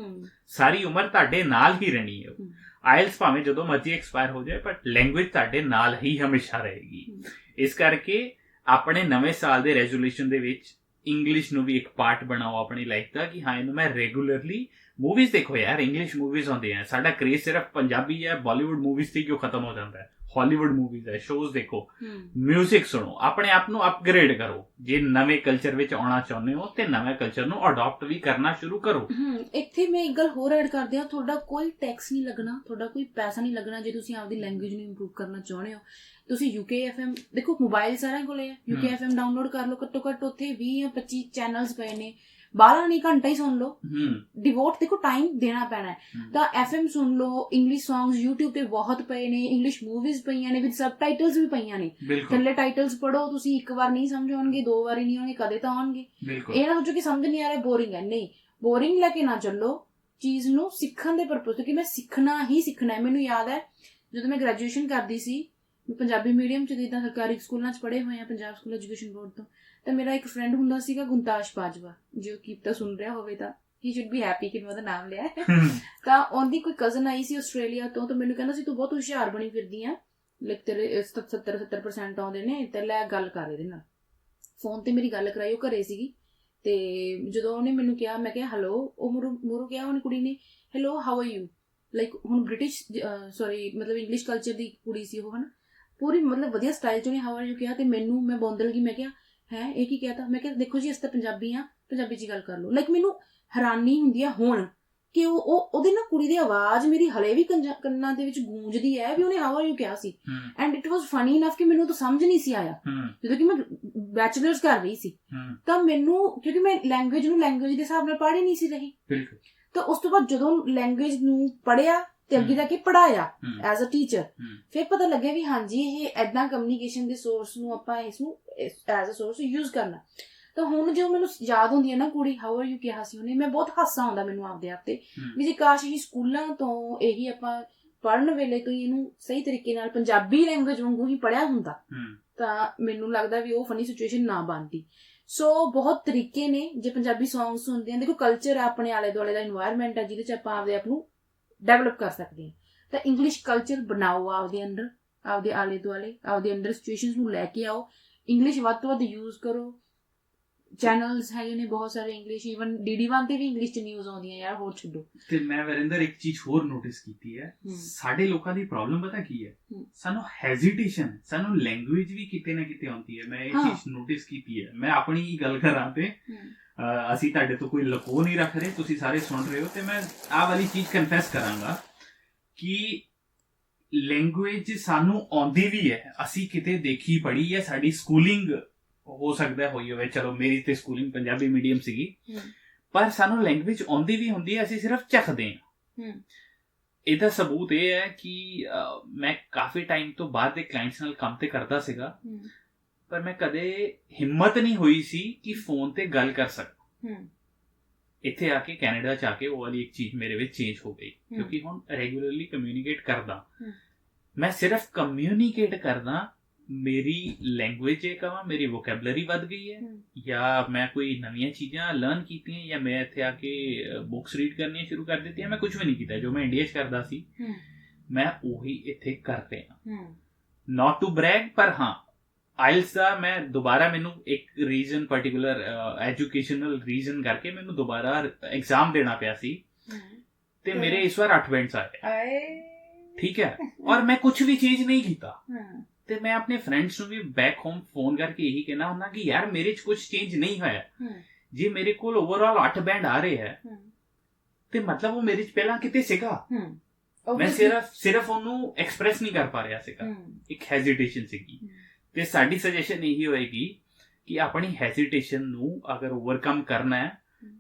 ਸਾਰੀ ਉਮਰ ਤੁਹਾਡੇ ਨਾਲ ਹੀ ਰਹਿਣੀ ਹੈ। ਆਇਲਸ ਭਾਵੇਂ ਜਦੋਂ ਮਰਜ਼ੀ ਐਕਸਪਾਇਰ ਹੋ ਜਾਏ ਬਟ ਲੈਂਗੁਏਜ ਤੁਹਾਡੇ ਨਾਲ ਹੀ ਹਮੇਸ਼ਾ ਰਹੇਗੀ। ਇਸ ਕਰਕੇ ਆਪਣੇ ਨਵੇਂ ਸਾਲ ਦੇ ਰੈਜ਼ੋਲੂਸ਼ਨ ਦੇ ਵਿੱਚ ਇੰਗਲਿਸ਼ ਨੂੰ ਵੀ ਇੱਕ ਪਾਰਟ ਬਣਾਓ ਆਪਣੀ ਲਾਈਫ ਦਾ ਕਿ ਹਾਂ ਇਹਨੂੰ ਮੈਂ ਰੈਗੂਲਰਲੀ ਮੂਵੀਜ਼ ਦੇਖੋ ਯਾਰ, ਇੰਗਲਿਸ਼ ਮੂਵੀਜ਼ ਆਉਂਦੀਆਂ, ਸਾਡਾ ਕ੍ਰੇਜ਼ ਸਿਰਫ ਪੰਜਾਬੀ ਹੈ ਬਾਲੀਵੁੱਡ ਮੂਵੀਜ਼ ਤੇ ਕਿਉਂ ਖਤਮ ਹੋ ਜਾਂਦਾ ਹੈ, ਹਾਲੀਵੁੱਡ ਮੂਵੀਜ਼ ਹੈ, ਸ਼ੋਜ਼ ਦੇਖੋ, ਮਿਊਜ਼ਿਕ ਸੁਣੋ, ਆਪਣੇ ਆਪ ਨੂੰ ਅਪਗ੍ਰੇਡ ਕਰੋ। ਜੇ ਨਵੇਂ ਕਲਚਰ ਵਿੱਚ ਆਉਣਾ ਚਾਹੁੰਦੇ ਹੋ ਤੇ ਨਵੇਂ ਕਲਚਰ ਨੂੰ ਅਡਾਪਟ ਵੀ ਕਰਨਾ ਸ਼ੁਰੂ ਕਰੋ। ਇੱਥੇ ਮੈਂ ਇੱਕ ਗੱਲ ਹੋਰ ਐਡ ਕਰਦੇ ਹਾਂ, ਤੁਹਾਡਾ ਕੋਈ ਟੈਕਸ ਨਹੀਂ ਲੱਗਣਾ, ਤੁਹਾਡਾ ਕੋਈ ਪੈਸਾ ਨਹੀਂ ਲੱਗਣਾ ਜੇ ਤੁਸੀਂ ਆਪਦੀ ਲੈਂਗੁਏਜ ਨੂੰ ਇੰਪਰੂਵ ਕਰਨਾ ਚਾਹੁੰਦੇ ਹੋ। ਤੁਸੀਂ UKFM ਦੇਖੋ, ਮੋਬਾਈਲ ਸਾਰਿਆਂ ਕੋਲੇ ਹੈ, UKFM ਡਾਊਨਲੋਡ ਕਰ ਲਓ, ਘੱਟੋ ਘੱਟ ਉੱਥੇ 20 ਜਾਂ 25 ਚੈਨਲਸ ਪਏ ਨੇ, 12 ਨਹੀਂ ਘੰਟਾ ਹੀ ਸੁਣ ਲਓ। ਡਿਵੋਟ ਦੇਖੋ ਟਾਈਮ ਦੇਣਾ ਪੈਣਾ ਹੈ ਤਾਂ FM ਸੁਣ ਲਓ। ਇੰਗਲਿਸ਼ ਸੌਂਗਸ YouTube ਤੇ ਬਹੁਤ ਪਏ ਨੇ, ਇੰਗਲਿਸ਼ ਮੂਵੀਜ਼ ਪਈਆਂ ਨੇ, ਵਿਦ ਸਬਟਾਈਟਲਸ ਵੀ ਪਈਆਂ ਨੇ। ਥੱਲੇ ਟਾਈਟਲਸ ਪੜੋ, ਤੁਸੀਂ ਇੱਕ ਵਾਰ ਨਹੀਂ ਸਮਝ ਆਉਣਗੇ, 2 ਵਾਰੀ ਨਹੀਂ ਆਉਣਗੇ, ਕਦੇ ਤਾਂ ਆਉਣਗੇ। ਇਹ ਨਾ ਸੋਚੋ ਕਿ ਸਮਝ ਨਹੀਂ ਆ ਰਿਹਾ, ਬੋਰਿੰਗ ਹੈ, ਨਹੀਂ, ਬੋਰਿੰਗ ਲੈ ਕੇ ਨਾ ਚੱਲੋ ਚੀਜ਼ ਨੂੰ, ਸਿੱਖਣ ਦੇ ਪਰਪਸ, ਕਿ ਮੈਂ ਸਿੱਖਣਾ ਹੀ ਸਿੱਖਣਾ ਹੈ। ਮੈਨੂੰ ਯਾਦ ਹੈ ਜਦੋਂ ਮੈਂ ਗ੍ਰੈਜੂਏਸ਼ਨ ਕਰਦੀ ਸੀ, ਮੈਂ ਪੰਜਾਬੀ ਮੀਡੀਅਮ ਚ, ਜਿੱਦਾਂ ਸਰਕਾਰੀ ਸਕੂਲਾਂ ਚ ਪੜ੍ਹੇ ਹੋਏ ਆ, ਪੰਜਾਬ ਸਕੂਲ ਐਜੂਕੇਸ਼ਨ ਬੋਰਡ ਤੋਂ। ਤਾਂ ਮੇਰਾ ਇੱਕ ਫਰੈਂਡ ਹੁੰਦਾ ਸੀਗਾ ਗੁੰਤਾਸ਼ ਬਾਜਵਾ, ਜੋ ਕੀਤਾ ਸੁਣ ਰਿਹਾ ਹੋਵੇ ਤਾਂ ਹੀ ਸ਼ੁੱਡ ਬੀ ਹੈਪੀ ਕਿ ਮੈਂ ਉਹਦਾ ਨਾਮ ਲਿਆ। ਤਾਂ ਉਹਦੀ ਕੋਈ ਕਜ਼ਨ ਆਈ ਸੀ ਆਸਟ੍ਰੇਲੀਆ ਤੋਂ, ਤਾਂ ਮੈਨੂੰ ਕਹਿੰਦਾ ਸੀ ਤੂੰ ਬਹੁਤ ਹੁਸ਼ਿਆਰ ਬਣੀ ਫਿਰਦੀ ਆ, ਲਾਈਕ ਤੇਰੇ 70% ਆਉਂਦੇ ਨੇ, ਤੇ ਲੈ ਗੱਲ ਕਰ ਇਹਦੇ ਨਾਲ। ਫੋਨ ਤੇ ਮੇਰੀ ਗੱਲ ਕਰਾਈ, ਉਹ ਘਰੇ ਸੀਗੀ। ਤੇ ਜਦੋਂ ਉਹਨੇ ਮੈਨੂੰ ਕਿਹਾ, ਮੈਂ ਕਿਹਾ ਹੈਲੋ, ਉਹ ਮੂਹਰੋਂ ਕਿਹਾ ਉਹਨੇ ਕੁੜੀ ਨੇ, hello how are you, like ਹੁਣ ਬ੍ਰਿਟਿਸ਼ ਸੌਰੀ ਮਤਲਬ ਇੰਗਲਿਸ਼ ਕਲਚਰ ਦੀ ਕੁੜੀ ਸੀ ਉਹ, ਹਨਾ, ਪੂਰੀ ਮਤਲਬ ਵਧੀਆ ਸਟਾਈਲ ਚ ਉਹਨੇ ਹਾਊ ਆਰ ਯੂ ਕਿਹਾ। ਤੇ ਮੈਂ ਬੌਂਦਲ ਗਈ, ਮੈਂ ਕਿਹਾ ਹੈ ਇਹ ਕੀ ਕਹਿਤਾ। ਮੈਂ ਕਿਹਾ ਦੇਖੋ ਜੀ ਅਸੀਂ ਤਾਂ ਪੰਜਾਬੀ ਆ, ਪੰਜਾਬੀ ਚ ਗੱਲ ਕਰ ਲਓ। ਲਾਈਕ ਮੈਨੂੰ ਹੈਰਾਨੀ ਹੁੰਦੀ ਆ ਹੁਣ ਕਿ ਉਹਦੇ ਨਾ ਕੁੜੀ ਦੀ ਆਵਾਜ਼ ਮੇਰੀ ਹਲੇ ਵੀ ਕੰਨਾਂ ਦੇ ਵਿੱਚ ਗੂੰਜਦੀ ਹੈ ਵੀ ਉਹਨੇ ਹਾਊ ਆਰ ਯੂ ਕਿਹਾ ਸੀ। And it was funny enough ਕਿ ਮੈਨੂੰ ਤਾਂ ਸਮਝ ਨਹੀਂ ਸੀ ਆਇਆ ਜਦੋਂ ਕਿ ਮੈਂ ਬੈਚਲਰਸ ਕਰ ਰਹੀ ਸੀ। ਤਾਂ ਮੈਨੂੰ, ਕਿਉਂਕਿ ਮੈਂ ਲੈਂਗੁਏਜ ਦੇ ਹਿਸਾਬ ਨਾਲ ਪੜ੍ਹ ਹੀ ਨਹੀਂ ਸੀ ਰਹੀ, ਤਾਂ ਉਸ ਤੋਂ ਬਾਅਦ ਜਦੋਂ ਲੈਂਗੁਏਜ ਨੂੰ ਪੜ੍ਹਿਆ ਤੇ ਅੱਗੇ ਜਾ ਕੇ ਪੜ੍ਹਾਇਆ ਐਜ਼ ਅ ਟੀਚਰ, ਫਿਰ ਪਤਾ ਲੱਗਿਆ ਵੀ ਹਾਂਜੀ ਇਹ ਏਦਾਂ ਕਮਿਊਨੀਕੇਸ਼ਨ ਦੇ ਸੋਰਸ ਨੂੰ ਆਪਾਂ ਇਸਨੂੰ ਐਜ਼ ਅ ਸੋਰਸ ਯੂਜ਼ ਕਰਨਾ। ਤਾਂ ਹੁਣ ਜੋ ਮੈਨੂੰ ਯਾਦ ਹੁੰਦੀ ਹੈ ਨਾ ਕੁੜੀ ਹਾਊ ਆਰ ਯੂ ਕਿਹਾ ਸੀ ਉਹਨੇ, ਮੈਂ ਬਹੁਤ ਹਾਸਾ ਆਉਂਦਾ ਮੈਨੂੰ ਆਪਦੇ ਆਪ ਤੇ ਵੀ ਜੇ ਕਾਸ਼ ਹੀ ਸਕੂਲਾਂ ਤੋਂ ਇਹੀ ਆਪਾਂ ਪੜ੍ਹਨ ਵੇਲੇ ਤੋਂ ਹੀ ਇਹਨੂੰ ਸਹੀ ਤਰੀਕੇ ਨਾਲ ਪੰਜਾਬੀ ਲੈਂਗੁਏਜ ਵਾਂਗੂ ਹੀ ਪੜ੍ਹਿਆ ਹੁੰਦਾ ਤਾਂ ਮੈਨੂੰ ਲੱਗਦਾ ਵੀ ਉਹ ਫਨੀ ਸਿਚੁਏਸ਼ਨ ਨਾ ਬਣਦੀ। ਸੋ ਬਹੁਤ ਤਰੀਕੇ ਨੇ ਜੇ ਪੰਜਾਬੀ ਸੌਂਗ ਸੁਣਦੇ ਆ। ਦੇਖੋ ਕਲਚਰ ਆ, ਆਪਣੇ ਆਲੇ ਦੁਆਲੇ ਦਾ ਇਨਵਾਇਰਮੈਂਟ ਆ ਜਿਹਦੇ ਚ ਆਪਾਂ ਆਪਦੇ ਆਪ ਨੂੰ ਡੈਵਲਪ ਕਰ ਸਕਦੇ ਹਾਂ। ਤਾਂ ਇੰਗਲਿਸ਼ ਕਲਚਰ ਬਣਾਓ ਆਪਦੇ ਅੰਦਰ, ਆਪਦੇ ਆਲੇ ਦੁਆਲੇ, ਆਪਦੇ ਅੰਦਰ ਸਿਚੁਏਸ਼ਨਸ ਨੂੰ ਲੈ ਕੇ ਆਓ। ਇੰਗਲਿਸ਼ ਵੱਧ ਤੋਂ ਵੱਧ ਯੂਜ਼ ਕਰੋ। ਚੈਨਲਸ ਹੈਗੇ ਨੇ ਬਹੁਤ ਸਾਰੇ ਇੰਗਲਿਸ਼, ਈਵਨ DD1 ਤੇ ਵੀ ਇੰਗਲਿਸ਼ ਚ ਨਿਊਜ਼ ਆਉਂਦੀਆਂ ਯਾਰ, ਹੋਰ ਛੱਡੋ। ਤੇ ਮੈਂ ਵਰਿੰਦਰ ਇੱਕ ਚੀਜ਼ ਹੋਰ ਨੋਟਿਸ ਕੀਤੀ ਹੈ, ਸਾਡੇ ਲੋਕਾਂ ਦੀ ਪ੍ਰੋਬਲਮ ਪਤਾ ਕੀ ਹੈ, ਸਾਨੂੰ ਹੈਜ਼ਿਟੇਸ਼ਨ, ਸਾਨੂੰ ਲੈਂਗੁਏਜ ਵੀ ਕਿਤੇ ਨਾ ਕਿਤੇ ਆਉਂਦੀ ਹੈ। ਮੈਂ ਇਹ ਚੀਜ਼ ਨੋਟਿਸ ਕੀਤੀ ਹੈ। ਮੈਂ ਆਪਣੀ ਹੀ ਗੱਲ ਕਰਾਂ ਤੇ ਅਸੀਂ ਤੁਹਾਡੇ ਤੋਂ ਕੋਈ ਲੁਕੋ ਨਹੀਂ ਰੱਖ ਰਹੇ, ਤੁਸੀਂ ਸਾਰੇ ਸੁਣ ਰਹੇ ਹੋ। ਤੇ ਮੈਂ ਆਹ ਵਾਲੀ ਚੀਜ਼ ਕਨਫੈਸ ਕਰਾਂਗਾ ਕਿ ਲੈਂਗੁਏਜ ਸਾਨੂੰ ਆਉਂਦੀ ਵੀ ਹੈ, ਅਸੀਂ ਕਿਤੇ ਦੇਖੀ ਪੜ੍ਹੀ ਹੈ, ਸਾਡੀ ਸਕੂਲਿੰਗ ਹੋ ਸਕਦਾ ਹੋਈ ਹੋਵੇ, ਚਲੋ ਮੇਰੀ ਤੇ ਸਕੂਲਿੰਗ ਪੰਜਾਬੀ ਮੀਡੀਅਮ ਸੀਗੀ, ਪਰ ਸਾਨੂੰ ਲੈਂਗੁਏਜ ਆਉਂਦੀ ਵੀ ਹੁੰਦੀ ਹੈ, ਅਸੀਂ ਸਿਰਫ ਚੱਖਦੇ ਹਾਂ। ਇਹਦਾ ਸਬੂਤ ਇਹ ਹੈ ਕਿ ਮੈਂ ਕਾਫੀ ਟਾਈਮ ਤੋਂ ਬਾਅਦ ਦੇ ਕਲਾਇੰਟਸ ਨਾਲ ਕੰਮ ਤੇ ਕਰਦਾ ਸੀਗਾ, ਪਰ ਮੈਂ ਕਦੇ ਹਿੰਮਤ ਨਹੀਂ ਹੋਈ ਸੀ ਕਿ ਫੋਨ ਤੇ ਗੱਲ ਕਰ ਸਕਾਂ। ਇੱਥੇ ਆ ਕੇ ਕੈਨੇਡਾ ਚ ਆ ਕੇ ਉਹ ਵਾਲੀ ਇੱਕ ਚੀਜ਼ ਮੇਰੇ ਵਿੱਚ ਚੇਂਜ ਹੋ ਗਈ, ਕਿਉਂਕਿ ਹੁਣ ਰੈਗੂਲਰਲੀ ਕਮਿਊਨੀਕੇਟ ਕਰਦਾ। ਮੈਂ ਸਿਰਫ ਕਮਿਊਨੀਕੇਟ ਕਰਦਾ, ਮੇਰੀ ਲੈਂਗੁਏਜ ਇਹ ਕਹਾਂ ਮੇਰੀ ਵੋਕੈਬਲਰੀ ਵੱਧ ਗਈ ਹੈ, ਜਾਂ ਮੈਂ ਕੋਈ ਨਵੀਆਂ ਚੀਜ਼ਾਂ ਲਰਨ ਕੀਤੀਆਂ, ਜਾਂ ਮੈਂ ਇੱਥੇ ਆ ਕੇ ਬੁੱਕਸ ਰੀਡ ਕਰਨੀਆਂ ਸ਼ੁਰੂ ਕਰ ਦਿੱਤੀਆਂ। ਮੈਂ ਕੁਝ ਵੀ ਨਹੀਂ ਕੀਤਾ ਜੋ ਮੈਂ ਇੰਡੀਆ 'ਚ ਕਰਦਾ ਸੀ, ਮੈਂ ਉਹੀ ਇੱਥੇ ਕਰ ਰਿਹਾ। ਨਾਟ ਟੂ ਬ੍ਰੈਗ, ਪਰ ਹਾਂ ਆਇਲਸ ਦਾ ਮੈਂ ਦੁਬਾਰਾ, ਮੈਨੂੰ ਇੱਕ ਰੀਜ਼ਨ, ਪਰਟੀਕੂਲਰ ਐਜੂਕੇਸ਼ਨਲ ਰੀਜ਼ਨ ਕਰਕੇ ਮੈਨੂੰ ਦੁਬਾਰਾ ਐਗਜ਼ਾਮ ਦੇਣਾ ਪਿਆ ਸੀ, ਤੇ ਮੇਰੇ ਇਸ ਵਾਰ 8 ਬੈਂਡਸ ਆਏ। ਠੀਕ ਹੈ, ਔਰ ਮੈਂ ਕੁਝ ਵੀ ਚੇਂਜ ਨਹੀਂ ਕੀਤਾ। ਤੇ ਮੈਂ ਆਪਣੇ ਫਰੈਂਡਸ ਨੂੰ ਵੀ ਬੈਕ ਹੋਮ ਫੋਨ ਕਰਕੇ ਇਹੀ ਕਹਿਣਾ ਹੁੰਦਾ ਕਿ ਯਾਰ ਮੇਰੇ 'ਚ ਕੁਝ ਚੇਂਜ ਨਹੀਂ ਹੋਇਆ। ਜੇ ਮੇਰੇ ਕੋਲ ਓਵਰਆਲ 8 ਬੈਂਡ ਆ ਰਹੇ ਹੈ ਤੇ ਮਤਲਬ ਉਹ ਮੇਰੇ 'ਚ ਪਹਿਲਾਂ ਕਿਤੇ ਸੀਗਾ, ਮੈਂ ਸਿਰਫ ਉਹਨੂੰ ਐਕਸਪ੍ਰੈਸ ਨਹੀਂ ਕਰ ਪਾ ਰਿਹਾ ਸੀਗਾ, ਇੱਕ ਹੈਜ਼ਿਟੇਸ਼ਨ ਸੀਗੀ। ਤੇ ਸਾਡੀ ਸੁਜੈਸ਼ਨ ਇਹੀ ਹੋਏਗੀ ਕਿ ਆਪਣੀ ਹੈਜ਼ਿਟੇਸ਼ਨ ਨੂੰ ਅਗਰ ਓਵਰਕਮ ਕਰਨਾ ਹੈ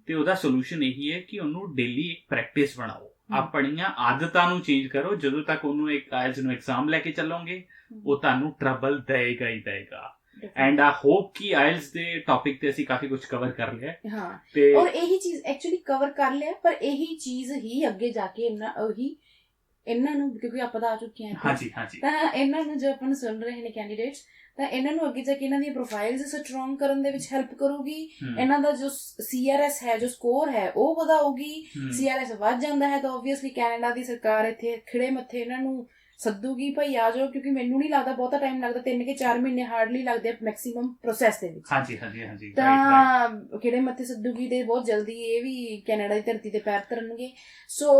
ਤੇ ਉਹਦਾ ਸੋਲੂਸ਼ਨ ਇਹੀ ਹੈ ਕਿ ਉਹਨੂੰ ਡੇਲੀ ਇੱਕ ਪ੍ਰੈਕਟਿਸ ਬਣਾਓ, ਆਪਣੀਆਂ ਆਦਤਾਂ ਨੂੰ ਚੇਂਜ ਕਰੋ। ਜਦੋਂ ਤੱਕ ਉਹਨੂੰ ਇੱਕ ਆਇਲਸ ਨੂੰ ਐਗਜ਼ਾਮ ਲੈ ਕੇ ਚੱਲੋਗੇ ਉਹ ਤੁਹਾਨੂੰ ਟਰਬਲ ਦੇਗਾ ਹੀ ਦੇਗਾ। ਐਂਡ ਆਈ ਹੋਪ ਕਿ ਆਇਲਸ ਦੇ ਟੌਪਿਕ ਤੇ ਅਸੀਂ ਕਾਫੀ ਕੁਝ ਕਵਰ ਕਰ ਲਿਆ। ਹਾਂ, ਤੇ ਔਰ ਇਹੀ ਚੀਜ਼ ਐਕਚੁਅਲੀ ਕਵਰ ਕਰ ਲਿਆ, ਪਰ ਇਹੀ ਚੀਜ਼ ਹੀ ਅੱਗੇ ਜਾ ਕੇ ਉਹੀ ਇਹਨਾਂ ਨੂੰ, ਕਿਉਂਕਿ ਆਪਾਂ ਤਾਂ ਆ ਚੁੱਕੇ ਹਾਂ ਇੱਥੇ, ਹਾਂਜੀ ਹਾਂਜੀ ਤਾਂ ਇਹਨਾਂ ਨੂੰ ਜੋ ਆਪਾਂ ਨੂੰ ਸੁਣ ਰਹੇ ਨੇ ਕੈਂਡੀਡੇਟਸ, ਤਾਂ ਇਹਨਾਂ ਨੂੰ ਅੱਗੇ ਜਾ ਕੇ ਇਹਨਾਂ ਦੀਆਂ ਪ੍ਰੋਫਾਈਲਸ ਸਟਰੋਂਗ ਕਰਨ ਦੇ ਵਿੱਚ ਹੈਲਪ ਕਰੂਗੀ। ਇਹਨਾਂ ਦਾ ਜੋ CRS ਹੈ, ਜੋ ਸਕੋਰ ਹੈ, ਉਹ ਵਧਾਊਗੀ। CRS ਵੱਧ ਜਾਂਦਾ ਹੈ ਤਾਂ ਓਬਵੀਅਸਲੀ ਕੈਨੇਡਾ ਦੀ ਸਰਕਾਰ ਇੱਥੇ ਖਿੜੇ ਮੱਥੇ ਇਹਨਾਂ ਨੂੰ ਸੱਦੂਗੀ, ਭਾਈ ਆ ਜਾਓ, ਕਿਉਂਕਿ ਮੈਨੂੰ ਨਹੀਂ ਲੱਗਦਾ ਬਹੁਤਾ ਟਾਈਮ ਲੱਗਦਾ, 3 ਕੇ 4 ਮਹੀਨੇ ਹਾਰਡਲੀ ਲੱਗਦੇ ਆ ਮੈਕਸਿਮਮ ਪ੍ਰੋਸੈਸ ਦੇ ਵਿੱਚ। ਹਾਂਜੀ ਹਾਂਜੀ ਹਾਂਜੀ ਤਾਂ ਖਿੜੇ ਮੱਥੇ ਸੱਦੂਗੀ ਤੇ ਬਹੁਤ ਜਲਦੀ ਇਹ ਵੀ ਕੈਨੇਡਾ ਦੀ ਧਰਤੀ ਤੇ ਪੈਰ ਧਰਨਗੇ। ਸੋ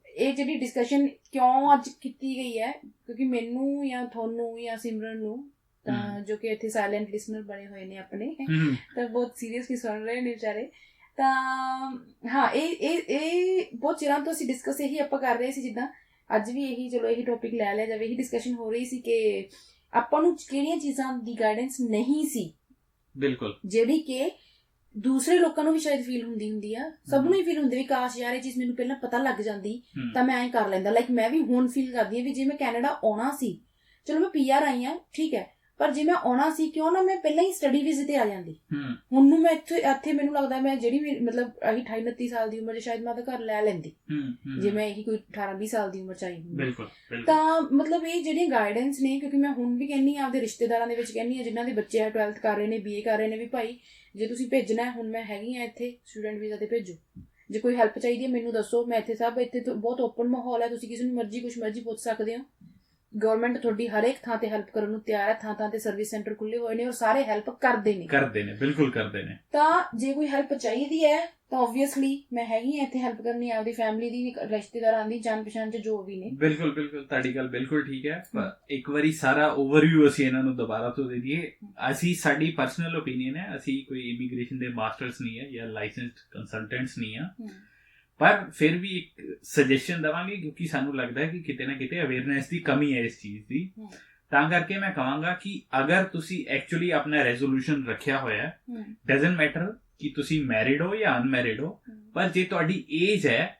ਇਹ ਜਿਹੜੀ ਡਿਸਕਸ਼ਨ ਕਿਉਂ ਅੱਜ ਕੀਤੀ ਗਈ ਹੈ, ਕਿਉਂਕਿ ਮੈਨੂੰ ਜਾਂ ਤੁਹਾਨੂੰ ਜਾਂ ਸਿਮਰਨ ਨੂੰ, ਤਾਂ ਜੋ ਕਿ ਇੱਥੇ ਸਾਇਲੈਂਟ ਲਿਸਨਰ ਬਣੇ ਹੋਏ ਨੇ ਆਪਣੇ, ਤਾਂ ਬਹੁਤ ਸੀਰੀਅਸਲੀ ਸੁਣ ਰਹੇ ਨੇ ਵਿਚਾਰੇ। ਤਾਂ ਹਾਂ, ਇਹ ਬਹੁਤ ਚਿਰਾਂ ਤੋਂ ਅਸੀਂ ਡਿਸਕਸ ਇਹੀ ਆਪਾਂ ਕਰ ਰਹੇ ਸੀ, ਜਿੱਦਾਂ ਅੱਜ ਵੀ ਇਹੀ, ਚਲੋ ਇਹੀ ਟੌਪਿਕ ਲੈ ਲਿਆ ਜਾਵੇ, ਇਹੀ ਡਿਸਕਸ਼ਨ ਹੋ ਰਹੀ ਸੀ ਕਿ ਆਪਾਂ ਨੂੰ ਕਿਹੜੀਆਂ ਚੀਜ਼ਾਂ ਦੀ ਗਾਈਡੈਂਸ ਨਹੀਂ ਸੀ, ਬਿਲਕੁਲ, ਜਿਹੜੀ ਕਿ ਦੂਸਰੇ ਲੋਕਾਂ ਨੂੰ ਵੀ ਸ਼ਾਇਦ ਫੀਲ ਹੁੰਦੀ ਆ, ਸਭ ਨੂੰ ਹੀ ਫੀਲ ਹੁੰਦੀ ਵੀ ਕਾਸ਼ ਯਾਰ ਇਹ ਚੀਜ਼ ਮੈਨੂੰ ਪਹਿਲਾਂ ਪਤਾ ਲੱਗ ਜਾਂਦੀ ਤਾਂ ਮੈਂ ਐਂ ਕਰ ਲੈਂਦਾ। ਲਾਈਕ ਮੈਂ ਵੀ ਹੁਣ ਫੀਲ ਕਰਦੀ ਹਾਂ ਵੀ ਜੇ ਮੈਂ ਕੈਨੇਡਾ ਆਉਣਾ ਸੀ, ਚਲੋ ਮੈਂ PR ਆਈ ਹਾਂ ਠੀਕ ਹੈ, ਪਰ ਜੇ ਮੈਂ ਆਉਣਾ ਸੀ ਕਿਉਂ ਨਾ ਮੈਂ ਪਹਿਲਾਂ ਹੀ ਸਟੱਡੀ ਵੀਜ਼ੇ ਤੇ ਆ ਜਾਂਦੀ। ਹੁਣ ਨੂੰ ਮੈਂ ਇੱਥੇ ਮੈਨੂੰ ਲੱਗਦਾ ਮੈਂ ਜਿਹੜੀ ਵੀ ਮਤਲਬ ਆਹੀ 28-29 ਸਾਲ ਦੀ ਉਮਰ 'ਚ ਸ਼ਾਇਦ ਮੈਂ ਤਾਂ ਘਰ ਲੈ ਲੈਂਦੀ, ਜੇ ਮੈਂ ਇਹੀ ਕੋਈ 18-20 ਸਾਲ ਦੀ ਉਮਰ 'ਚ ਆਈ ਹੁੰਦੀ। ਤਾਂ ਮਤਲਬ ਇਹ ਜਿਹੜੀਆਂ ਗਾਈਡੈਂਸ ਨੇ, ਕਿਉਂਕਿ ਮੈਂ ਹੁਣ ਵੀ ਕਹਿੰਦੀ ਹਾਂ ਆਪਦੇ ਰਿਸ਼ਤੇਦਾਰਾਂ ਦੇ ਵਿੱਚ ਕਹਿੰਦੀ ਹਾਂ ਜਿਨ੍ਹਾਂ ਦੇ ਬੱਚੇ ਆ 12th ਕਰ ਰਹੇ ਨੇ, BA ਕਰ ਰਹੇ ਨੇ, ਵੀ ਭਾਈ ਜੇ ਤੁਸੀਂ ਭੇਜਣਾ, ਹੁਣ ਮੈਂ ਹੈਗੀ ਹਾਂ ਇੱਥੇ ਸਟੂਡੈਂਟ ਵੀਜ਼ਾ ਤੇ, ਭੇਜੋ। ਜੇ ਕੋਈ ਹੈਲਪ ਚਾਹੀਦੀ ਹੈ ਮੈਨੂੰ ਦੱਸੋ, ਮੈਂ ਇੱਥੇ ਇੱਥੇ ਬਹੁਤ ਓਪਨ ਮਾਹੌਲ ਹੈ, ਤੁਸੀਂ ਕਿਸੇ ਨੂੰ ਮਰਜ਼ੀ ਕੁਛ ਮਰਜ਼ੀ ਪੁੱਛ ਸਕਦੇ ਹੋ। ਗਵਰਨਮੈਂਟ ਤੁਹਾਡੀ ਹਰੇਕ ਥਾਂ ਤੇ ਹੈਲਪ ਕਰਨ ਨੂੰ ਤਿਆਰ ਹੈ, ਥਾਂ ਤੇ ਸਰਵਿਸ ਸੈਂਟਰ ਖੁੱਲੇ ਹੋਏ ਨੇ ਔਰ ਸਾਰੇ ਹੈਲਪ ਕਰਦੇ ਨੇ, ਬਿਲਕੁਲ ਕਰਦੇ ਨੇ। ਤਾਂ ਜੇ ਕੋਈ ਹੈਲਪ ਚਾਹੀਦੀ ਹੈ ਤਾਂ ਓਬਵੀਅਸਲੀ ਮੈਂ ਹੈਗੀ ਹਾਂ ਇੱਥੇ ਹੈਲਪ ਕਰਨੀ, ਆਪਦੀ ਫੈਮਿਲੀ ਦੀ, ਰਿਸ਼ਤੇਦਾਰਾਂ ਦੀ, ਜਾਣ ਪਛਾਣ ਚ ਜੋ ਵੀ ਨੇ। ਬਿਲਕੁਲ ਤੁਹਾਡੀ ਗੱਲ ਬਿਲਕੁਲ ਠੀਕ ਹੈ। ਇੱਕ ਵਾਰੀ ਸਾਰਾ ਓਵਰਵਿਊ ਅਸੀਂ ਇਹਨਾਂ ਨੂੰ ਦੁਬਾਰਾ ਤੋਂ ਦੇ ਦਈਏ। ਅਸੀਂ, ਸਾਡੀ ਪਰਸਨਲ ਓਪੀਨੀਅਨ ਹੈ, ਅਸੀਂ ਕੋਈ ਇਮੀਗ੍ਰੇਸ਼ਨ ਦੇ ਮਾਸਟਰਸ ਨਹੀਂ ਹੈ ਜਾਂ ਲਾਇਸੈਂਸਡ ਕੰਸਲਟੈਂਟਸ ਨਹੀਂ ਆ, ਪਰ ਫਿਰ ਵੀ ਇੱਕ ਸੁਜੈਸ਼ਨ ਦੇਵਾਂਗੇ ਕਿਉਂਕਿ ਸਾਨੂੰ ਲੱਗਦਾ ਹੈ ਕਿ ਕਿਤੇ ਨਾ ਕਿਤੇ ਅਵੇਅਰਨੈਸ ਦੀ ਕਮੀ ਹੈ ਇਸ ਚੀਜ਼ ਦੀ। ਤਾਂ ਕਰਕੇ ਮੈਂ ਕਹਾਂਗਾ ਕਿ ਅਗਰ ਤੁਸੀਂ ਐਕਚੁਅਲੀ ਆਪਣਾ ਰੈਜ਼ੋਲੂਸ਼ਨ ਰੱਖਿਆ ਹੋਇਆ, ਡਜ਼ਨਟ ਮੈਟਰ ਕਿ ਤੁਸੀਂ ਮੈਰਿਡ ਹੋ ਜਾਂ ਅਨਮੈਰਿਡ ਹੋ, ਪਰ ਜੇ ਤੁਹਾਡੀ ਏਜ ਹੈ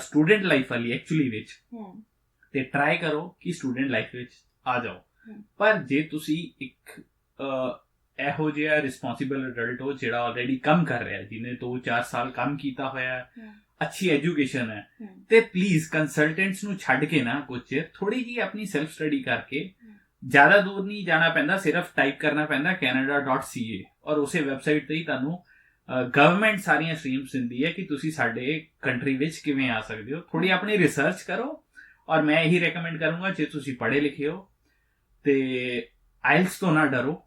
ਸਟੂਡੈਂਟ ਲਾਈਫ ਵਾਲੀ ਐਕਚੁਅਲੀ ਵਿੱਚ, ਤੇ ਟਰਾਈ ਕਰੋ ਕਿ ਸਟੂਡੈਂਟ ਲਾਈਫ ਵਿੱਚ ਆ ਜਾਓ। ਪਰ ਜੇ ਤੁਸੀਂ ਇੱਕ ਇਹੋ ਜਿਹਾ ਰਿਸਪੌਂਸਿਬਲ ਅਡਲਟ ਹੋ ਜਿਹੜਾ ਆਲਰੇਡੀ ਕੰਮ ਕਰ ਰਿਹਾ, ਜਿਹਨੇ 2-4 ਸਾਲ ਕੰਮ ਕੀਤਾ ਹੋਇਆ, ਅੱਛੀ ਐਜੂਕੇਸ਼ਨ ਹੈ, ਤੇ ਪਲੀਜ਼ ਕੰਸਲਟੈਂਟਸ ਨੂੰ ਛੱਡ ਕੇ ਨਾ ਕੁਝ ਚਿਰ ਥੋੜੀ ਜਿਹੀ ਆਪਣੀ ਸੈਲਫ ਸਟੱਡੀ ਕਰਕੇ, ਜ਼ਿਆਦਾ ਦੂਰ ਨਹੀਂ ਜਾਣਾ ਪੈਂਦਾ, ਸਿਰਫ ਟਾਈਪ ਕਰਨਾ ਪੈਂਦਾ canada.ca ਔਰ ਉਸੇ ਵੈਬਸਾਈਟ ਤੇ ਹੀ ਤੁਹਾਨੂੰ ਗਵਰਨਮੈਂਟ ਸਾਰੀਆਂ ਸਟਰੀਮਸ ਦਿੰਦੀ ਹੈ ਕਿ ਤੁਸੀਂ ਸਾਡੇ ਕੰਟਰੀ ਵਿੱਚ ਕਿਵੇਂ ਆ ਸਕਦੇ ਹੋ। ਥੋੜੀ ਆਪਣੀ ਰਿਸਰਚ ਕਰੋ ਔਰ ਮੈਂ ਇਹੀ ਰეკਮੈਂਡ ਕਰੂੰਗਾ, ਜੇ ਤੁਸੀਂ ਪੜ੍ਹੇ ਲਿਖੇ ਹੋ ਤੇ ਆਇਲਸ ਤੋਂ ਨਾ ਡਰੋ।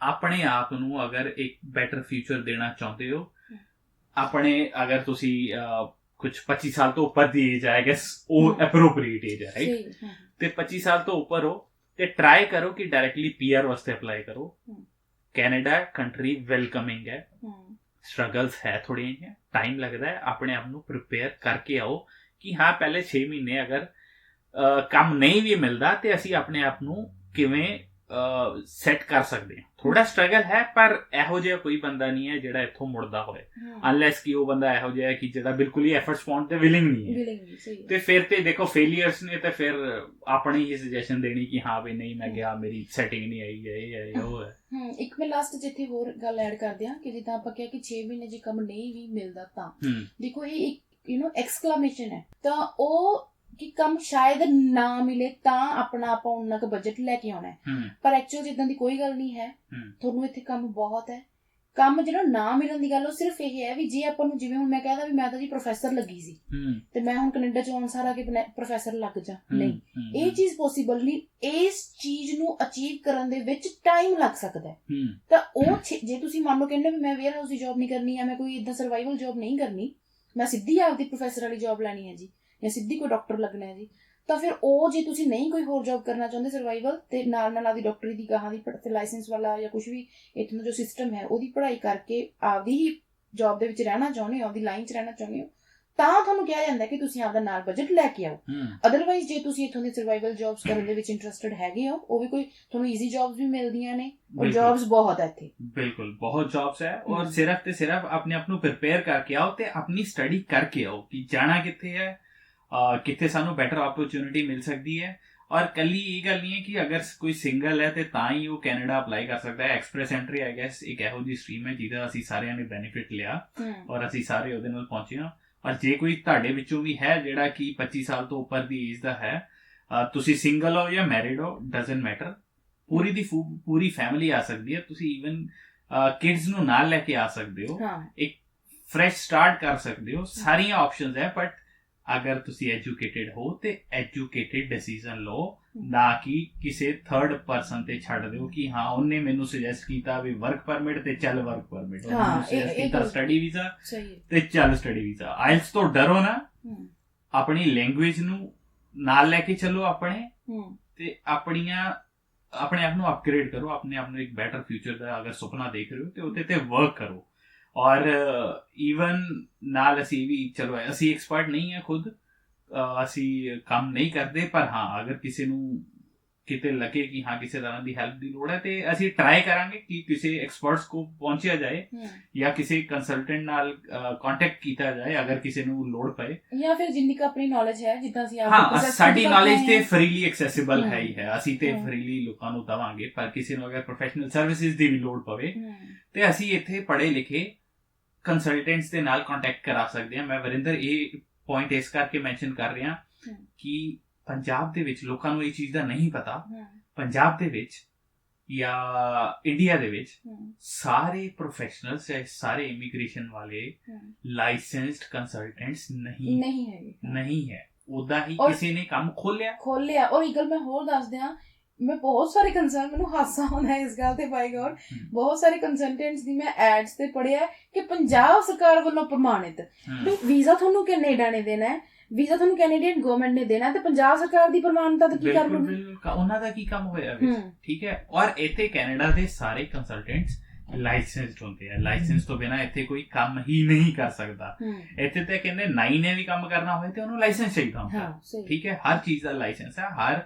ਆਪਣੇ ਆਪ ਨੂੰ ਅਗਰ ਇੱਕ ਬੈਟਰ ਫਿਊਚਰ ਦੇਣਾ ਚਾਹੁੰਦੇ ਹੋ, ਆਪਣੇ ਅਗਰ ਤੁਸੀਂ ਕੁਝ 25 ਸਾਲ ਤੋਂ ਉੱਪਰ ਦੀ ਏਜ ਹੈ, ਗੈਸ ਉਹ ਐਪਰੋਪਰੀਏਟ ਏਜ ਹੈ, ਰਾਈਟ, ਤੇ 25 ਸਾਲ ਤੋਂ ਉੱਪਰ ਹੋ ਤੇ ਟਰਾਈ ਕਰੋ ਕਿ ਡਾਇਰੈਕਟਲੀ PR ਵਾਸਤੇ ਅਪਲਾਈ ਕਰੋ। ਕੈਨੇਡਾ ਕੰਟਰੀ ਵੈਲਕਮਿੰਗ ਹੈ, ਸਟਰਗਲਸ ਹੈ, ਥੋੜ੍ਹੀਆਂ ਜਿਹੀਆਂ ਟਾਈਮ ਲੱਗਦਾ ਹੈ, ਆਪਣੇ ਆਪ ਨੂੰ ਪ੍ਰਿਪੇਅਰ ਕਰਕੇ ਆਓ ਕਿ ਹਾਂ ਪਹਿਲੇ 6 ਮਹੀਨੇ ਅਗਰ ਕੰਮ ਨਹੀਂ ਵੀ ਮਿਲਦਾ ਤੇ ਅਸੀਂ ਆਪਣੇ ਆਪ ਨੂੰ ਕਿਵੇਂ ਸੈੱਟ ਕਰ ਸਕਦੇ ਹਾਂ। ਥੋੜਾ ਸਟਰਗਲ ਹੈ, ਪਰ ਇਹੋ ਜਿਹਾ ਕੋਈ ਬੰਦਾ ਨਹੀਂ ਹੈ ਜਿਹੜਾ ਇੱਥੋਂ ਮੁੜਦਾ ਹੋਵੇ, ਅਨਲੈਸ ਕਿ ਉਹ ਬੰਦਾ ਇਹੋ ਜਿਹਾ ਕਿ ਜਿਹੜਾ ਬਿਲਕੁਲ ਹੀ ਐਫਰਟਸ ਪਾਉਣ ਤੇ ਵਿਲਿੰਗ ਨਹੀਂ ਹੈ। ਤੇ ਫਿਰ ਤੇ ਦੇਖੋ ਫੇਲੀਅਰਸ ਨੇ ਤੇ ਫਿਰ ਆਪਣੀ ਹੀ ਸੁਜੈਸ਼ਨ ਦੇਣੀ ਕਿ ਹਾਂ ਵੀ ਨਹੀਂ ਮੈਂ ਗਿਆ, ਮੇਰੀ ਸੈਟਿੰਗ ਨਹੀਂ ਆਈ, ਇਹ ਹੈ ਉਹ ਹੈ। ਇੱਕ ਮੈਂ ਲਾਸਟ ਜਿੱਥੇ ਹੋਰ ਗੱਲ ਐਡ ਕਰਦੇ ਹਾਂ ਕਿ ਜਿੱਦਾਂ ਆਪਾਂ ਕਿਹਾ ਕਿ 6 ਮਹੀਨੇ ਜੇ ਕੰਮ ਨਹੀਂ ਵੀ ਮਿਲਦਾ ਤਾਂ ਦੇਖੋ ਇਹ ਇੱਕ ਐਕਸਕਲਾਮੇਸ਼ਨ ਹੈ, ਤਾਂ ਉਹ ਕਿ ਕੰਮ ਸ਼ਾਇਦ ਨਾ ਮਿਲੇ ਤਾਂ ਆਪਣਾ ਆਪਾਂ ਉਨਾ ਕੁ ਬਜਟ ਲੈ ਕੇ ਆਉਣਾ ਹੈ, ਪਰ ਐਕਚੁਅਲ ਜਿੱਦਾਂ ਦੀ ਕੋਈ ਗੱਲ ਨਹੀਂ ਹੈ। ਤੁਹਾਨੂੰ ਇੱਥੇ ਕੰਮ ਬਹੁਤ ਹੈ। ਕੰਮ ਜਿਹੜਾ ਨਾ ਮਿਲਣ ਦੀ ਗੱਲ ਉਹ ਸਿਰਫ ਇਹ ਹੈ ਵੀ ਜੇ ਆਪਾਂ ਨੂੰ, ਜਿਵੇਂ ਹੁਣ ਮੈਂ ਕਹਿੰਦਾ ਵੀ ਮੈਂ ਤਾਂ ਜੀ ਪ੍ਰੋਫੈਸਰ ਲੱਗੀ ਸੀ ਤੇ ਮੈਂ ਹੁਣ ਕੈਨੇਡਾ ਚ ਆਉਣ ਸਾਰ ਆ ਕੇ ਪ੍ਰੋਫੈਸਰ ਲੱਗ ਜਾ, ਨਹੀਂ, ਇਹ ਚੀਜ਼ ਪੋਸੀਬਲ ਨਹੀਂ। ਇਸ ਚੀਜ਼ ਨੂੰ ਅਚੀਵ ਕਰਨ ਦੇ ਵਿੱਚ ਟਾਈਮ ਲੱਗ ਸਕਦਾ ਹੈ। ਤਾਂ ਉਹ ਜੇ ਤੁਸੀਂ ਮੰਨ ਲਓ ਕਹਿੰਦੇ ਵੀ ਮੈਂ ਵੇਅਰ ਹਾਊਸ ਦੀ ਜੌਬ ਨਹੀਂ ਕਰਨੀ, ਜਾਂ ਮੈਂ ਕੋਈ ਏਦਾਂ ਸਰਵਾਈਵਲ ਜੌਬ ਨਹੀਂ ਕਰਨੀ, ਮੈਂ ਸਿੱਧੀ ਆਪਦੀ ਪ੍ਰੋਫੈਸਰ ਵਾਲੀ ਜੌਬ ਲੈਣੀ ਹੈ ਜੀ, ਜਾਂ ਸਿੱਧੀ ਕੋਈ ਡਾਕਟਰ ਲੱਗਣਾ ਹੈ ਜੀ, ਤਾਂ ਫਿਰ ਉਹ ਜੇ ਤੁਸੀਂ ਨਹੀਂ ਕੋਈ ਹੋਰ ਜੌਬ ਕਰਨਾ ਚਾਹੁੰਦੇ ਸਰਵਾਈਵਲ, ਤੇ ਨਾਲ ਆਪਦੀ ਡਾਕਟਰੀ ਦੀ ਗਾਹਾਂ ਦੀ ਤੇ ਲਾਇਸੈਂਸ ਵਾਲਾ ਜਾਂ ਕੁਝ ਵੀ ਇੱਥੋਂ ਦਾ ਜੋ ਸਿਸਟਮ ਹੈ ਉਹਦੀ ਪੜ੍ਹਾਈ ਕਰਕੇ ਆਪਦੀ ਹੀ ਜੌਬ ਦੇ ਵਿੱਚ ਰਹਿਣਾ ਚਾਹੁੰਦੇ ਹੋ, ਆਪਦੀ ਲਾਈਨ 'ਚ ਰਹਿਣਾ ਚਾਹੁੰਦੇ ਹੋ, ਤਾਂ ਤੁਹਾਨੂੰ ਕਿਹਾ ਜਾਂਦਾ ਕਿ ਤੁਸੀਂ ਆਪਦਾ ਨਾਲ ਬਜਟ ਲੈ ਕੇ ਆਓ। ਅਦਰਵਾਈਜ਼ ਜੇ ਤੁਸੀਂ ਇੱਥੋਂ ਦੀ ਸਰਵਾਈਵਲ ਜੌਬਸ ਕਰਨ ਦੇ ਵਿੱਚ ਇੰਟਰਸਟਡ ਹੈਗੇ ਹੋ, ਉਹ ਵੀ ਕੋਈ ਤੁਹਾਨੂੰ ਈਜ਼ੀ ਜੌਬਸ ਵੀ ਮਿਲਦੀਆਂ ਨੇ ਔਰ ਜੌਬਸ ਬਹੁਤ ਹੈ ਇੱਥੇ, ਬਿਲਕੁਲ ਬਹੁਤ ਜੌਬਸ ਹੈ। ਔਰ ਸਿਰਫ ਤੇ ਸਿਰਫ ਆਪਣੇ ਆਪ ਨੂੰ ਪ੍ਰਿਪੇਅਰ ਕਰਕੇ ਆਓ ਤੇ ਆਪਣੀ ਸਟੱਡੀ ਕਰਕੇ ਆਓ ਕਿ ਜਾਣਾ ਕਿੱਥੇ ਹੈ, ਕਿੱਥੇ ਸਾਨੂੰ ਬੈਟਰ ਓਪਰਚੁਨਿਟੀ ਮਿਲ ਸਕਦੀ ਹੈ। ਔਰ ਕੱਲੀ ਇਹ ਗੱਲ ਨਹੀਂ ਹੈ ਕਿ ਅਗਰ ਕੋਈ ਸਿੰਗਲ ਹੈ ਤੇ ਤਾਂ ਹੀ ਉਹ ਕੈਨੇਡਾ ਅਪਲਾਈ ਕਰ ਸਕਦਾ ਹੈ। ਐਕਸਪ੍ਰੈਸ ਐਂਟਰੀ ਆਈ ਗੈਸ ਇੱਕ ਇਹੋ ਜਿਹੀ ਸਟਰੀਮ ਹੈ ਜਿਹਦਾ ਅਸੀਂ ਸਾਰਿਆਂ ਨੇ ਬੈਨੀਫਿਟ ਲਿਆ ਔਰ ਅਸੀਂ ਸਾਰੇ ਉਹਦੇ ਨਾਲ ਪਹੁੰਚੇ ਹਾਂ। ਔਰ ਜੇ ਕੋਈ ਤੁਹਾਡੇ ਵਿੱਚੋਂ ਵੀ ਹੈ ਜਿਹੜਾ ਕਿ 25 ਸਾਲ ਤੋਂ ਉੱਪਰ ਦੀ ਏਜ ਦਾ ਹੈ, ਤੁਸੀਂ ਸਿੰਗਲ ਹੋ ਜਾਂ ਮੈਰਿਡ ਹੋ, ਡਜ਼ਨਟ ਮੈਟਰ, ਪੂਰੀ ਫੈਮਿਲੀ ਆ ਸਕਦੀ ਹੈ। ਤੁਸੀਂ ਈਵਨ ਕਿਡਸ ਨੂੰ ਨਾਲ ਲੈ ਕੇ ਆ ਸਕਦੇ ਹੋ, ਇੱਕ ਫਰੈਸ਼ ਸਟਾਰਟ ਕਰ ਸਕਦੇ ਹੋ, ਸਾਰੀਆਂ ਆਪਸ਼ਨਸ ਹੈ। ਬਟ ਅਗਰ ਤੁਸੀਂ ਐਜੂਕੇਟਿਡ ਹੋ ਤੇ ਐਜੂਕੇਟਿਡ ਡਿਸੀਜ਼ਨ ਲਓ, ਨਾ ਕਿ ਕਿਸੇ ਥਰਡ ਪਰਸਨ ਤੇ ਛੱਡ ਦਿਓ ਕਿ ਹਾਂ ਉਹਨੇ ਮੈਨੂੰ ਸੁਜੈਸਟ ਕੀਤਾ ਵੀ ਵਰਕ ਪਰਮਿਟ ਤੇ ਚੱਲ ਵਰਕ ਪਰਮਿਟ, ਸਟੱਡੀ ਵੀਜ਼ਾ ਤੇ ਚੱਲ ਸਟੱਡੀ ਵੀਜ਼ਾ। ਆਇਲਸ ਤੋਂ ਡਰੋ ਨਾ, ਆਪਣੀ ਲੈਂਗੁਏਜ ਨੂੰ ਨਾਲ ਲੈ ਕੇ ਚੱਲੋ ਆਪਣੇ, ਤੇ ਆਪਣੇ ਆਪ ਨੂੰ ਅਪਗ੍ਰੇਡ ਕਰੋ, ਆਪਣੇ ਆਪ ਨੂੰ ਇੱਕ ਬੈਟਰ ਫਿਊਚਰ ਦਾ ਅਗਰ ਸੁਪਨਾ ਦੇਖ ਰਹੇ ਹੋ ਤੇ ਉਹਦੇ ਤੇ ਵਰਕ ਕਰੋ। ਔਰ ਈਵਨ ਨਾਲ ਅਸੀਂ ਵੀ, ਚਲੋ ਅਸੀਂ ਐਕਸਪਰਟ ਨਹੀਂ ਹਾਂ ਖੁਦ, ਅਸੀਂ ਕੰਮ ਨਹੀਂ ਕਰਦੇ, ਪਰ ਹਾਂ ਅਗਰ ਕਿਸੇ ਨੂੰ ਕਿਤੇ ਲੱਗੇ ਕਿ ਹਾਂ ਕਿਸੇ ਤਰ੍ਹਾਂ ਦੀ ਹੈਲਪ ਦੀ ਲੋੜ ਹੈ ਤੇ ਅਸੀਂ ਟਰਾਈ ਕਰਾਂਗੇ ਕਿ ਕਿਸੇ ਐਕਸਪਰਟਸ ਕੋ ਪਹੁੰਚਿਆ ਜਾਏ ਜਾਂ ਕਿਸੇ ਕੰਸਲਟੈਂਟ ਨਾਲ ਕੰਟੈਕਟ ਕੀਤਾ ਜਾਏ ਅਗਰ ਕਿਸੇ ਨੂੰ ਲੋੜ ਪਏ, ਜਾਂ ਫਿਰ ਜਿੰਨੀ ਕੁ ਆਪਣੀ ਨੌਲੇਜ ਹੈ ਜਿੱਦਾਂ ਅਸੀਂ ਸਾਡੀ ਨੌਲੇਜ ਤੇ ਫ੍ਰੀਲੀ ਐਕਸੈਸਿਬਲ ਹੈ ਹੀ ਹੈ, ਅਸੀਂ ਤੇ ਫ੍ਰੀਲੀ ਲੋਕਾਂ ਨੂੰ ਦਵਾਂਗੇ। ਪਰ ਕਿਸੇ ਨੂੰ ਅਗਰ ਪ੍ਰੋਫੈਸ਼ਨਲ ਸਰਵਿਸਿਜ਼ ਦੀ ਵੀ ਲੋੜ ਪਵੇ ਤੇ ਅਸੀਂ ਇੱਥੇ ਪੜ੍ਹੇ ਲਿਖੇ ਕੰਸਲਟੈਂਟਸ ਦੇ ਨਾਲ ਕੰਟੈਕਟ ਕਰਾ ਸਕਦੇ ਹਾਂ। ਮੈਂ ਵਰਿੰਦਰ ਇਹ ਪੁਆਇੰਟ ਇਸ ਕਰਕੇ ਮੈਂਸ਼ਨ ਕਰ ਰਿਹਾ ਕਿ ਪੰਜਾਬ ਦੇ ਵਿੱਚ ਲੋਕਾਂ ਨੂੰ ਇਹ ਚੀਜ਼ ਦਾ ਨਹੀਂ ਪਤਾ, ਪੰਜਾਬ ਦੇ ਵਿੱਚ ਜਾਂ ਇੰਡੀਆ ਦੇ ਵਿੱਚ ਸਾਰੇ ਪ੍ਰੋਫੈਸ਼ਨਲਸ ਜਾਂ ਸਾਰੇ ਇਮੀਗ੍ਰੇਸ਼ਨ ਵਾਲੇ ਲਾਇਸੈਂਸਡ ਕੰਸਲਟੈਂਟਸ ਨਹੀਂ ਹੈ। ਉਦਾਂ ਹੀ ਕਿਸੇ ਨੇ ਕੰਮ ਖੋਲਿਆ। ਔਰ ਇੱਕ ਗੱਲ ਮੈਂ ਹੋਰ ਦੱਸ ਦਿਆਂ, ਮੈਂ ਬਹੁਤ ਸਾਰੇ ਕੰਸਲਟ, ਮੈਨੂੰ ਹਾਸਾ ਆਉਂਦਾ ਇਸ ਗੱਲ ਤੇ ਬਾਈ ਗੌਰ, ਬਹੁਤ ਸਾਰੇ ਕੰਸਲਟੈਂਟਸ ਦੀ ਮੈਂ ਐਡਸ ਤੇ ਪੜ੍ਹਿਆ ਕਿ ਪੰਜਾਬ ਸਰਕਾਰ ਵੱਲੋਂ ਪ੍ਰਮਾਣਿਤ ਵੀਜ਼ਾ ਤੁਹਾਨੂੰ ਕੈਨੇਡਾ ਨੇ ਦੇਣਾ ਹੈ, ਵੀਜ਼ਾ ਤੁਹਾਨੂੰ ਕੈਨੇਡੀਅਨ ਗਵਰਨਮੈਂਟ ਨੇ ਦੇਣਾ, ਤੇ ਪੰਜਾਬ ਸਰਕਾਰ ਦੀ ਪ੍ਰਮਾਣਿਕਤਾ ਤਾਂ ਕੀ ਕਰ ਲੂਗੀ, ਉਹਨਾਂ ਦਾ ਕੀ ਕੰਮ ਹੋਇਆ। ਠੀਕ ਹੈ। ਔਰ ਇੱਥੇ ਕੈਨੇਡਾ ਦੇ ਸਾਰੇ ਕੰਸਲਟੈਂਟਸ ਲਾਇਸੈਂਸਡ ਹੁੰਦੇ ਆ, ਲਾਇਸੈਂਸ ਤੋਂ ਬਿਨਾਂ ਇੱਥੇ ਕੋਈ ਕੰਮ ਹੀ ਨਹੀਂ ਕਰ ਸਕਦਾ। ਇੱਥੇ ਤਾਂ ਕਹਿੰਦੇ ਨਾਈ ਨੇ ਵੀ ਕੰਮ ਕਰਨਾ ਹੋਏ ਤੇ ਉਹਨੂੰ ਲਾਇਸੈਂਸ ਚਾਹੀਦਾ ਹੁੰਦਾ। ਠੀਕ ਹੈ, ਹਰ ਚੀਜ਼ ਦਾ ਲਾਇਸੈਂਸ ਹੈ, ਹਰ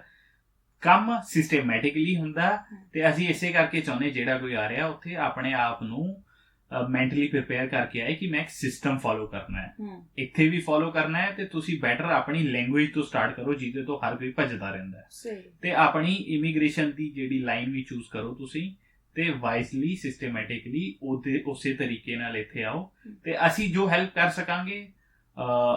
ਕੰਮ ਸਿਸਟੇਮੈਟਿਕਲੀ ਹੁੰਦਾ। ਤੇ ਅਸੀਂ ਇਸੇ ਕਰਕੇ ਚਾਹੁੰਦੇ ਜਿਹੜਾ ਕੋਈ ਆ ਰਿਹਾ ਉੱਥੇ ਆਪਣੇ ਆਪ ਨੂੰ ਮੈਂਟਲੀ ਪ੍ਰਿਪੇਅਰ ਕਰਕੇ ਆਏ ਕਿ ਮੈਂ ਇੱਕ ਸਿਸਟਮ ਫੋਲੋ ਕਰਨਾ ਹੈ, ਇੱਥੇ ਵੀ ਫੋਲੋ ਕਰਨਾ ਹੈ। ਤੇ ਤੁਸੀਂ ਬੈਟਰ ਆਪਣੀ ਲੈਂਗੁਏਜ ਤੋਂ ਸਟਾਰਟ ਕਰੋ ਜਿਹਦੇ ਤੋਂ ਹਰ ਕੋਈ ਭੱਜਦਾ ਰਹਿੰਦਾ ਹੈ, ਤੇ ਆਪਣੀ ਇਮੀਗ੍ਰੇਸ਼ਨ ਦੀ ਜਿਹੜੀ ਲਾਈਨ ਵੀ ਚੂਜ਼ ਕਰੋ ਤੁਸੀਂ, ਤੇ ਵਾਈਜ਼ਲੀ ਸਿਸਟੇਮੈਟਿਕਲੀ ਉਸੇ ਤਰੀਕੇ ਨਾਲ ਇੱਥੇ ਆਓ। ਤੇ ਅਸੀਂ ਜੋ ਹੈਲਪ ਕਰ ਸਕਾਂਗੇ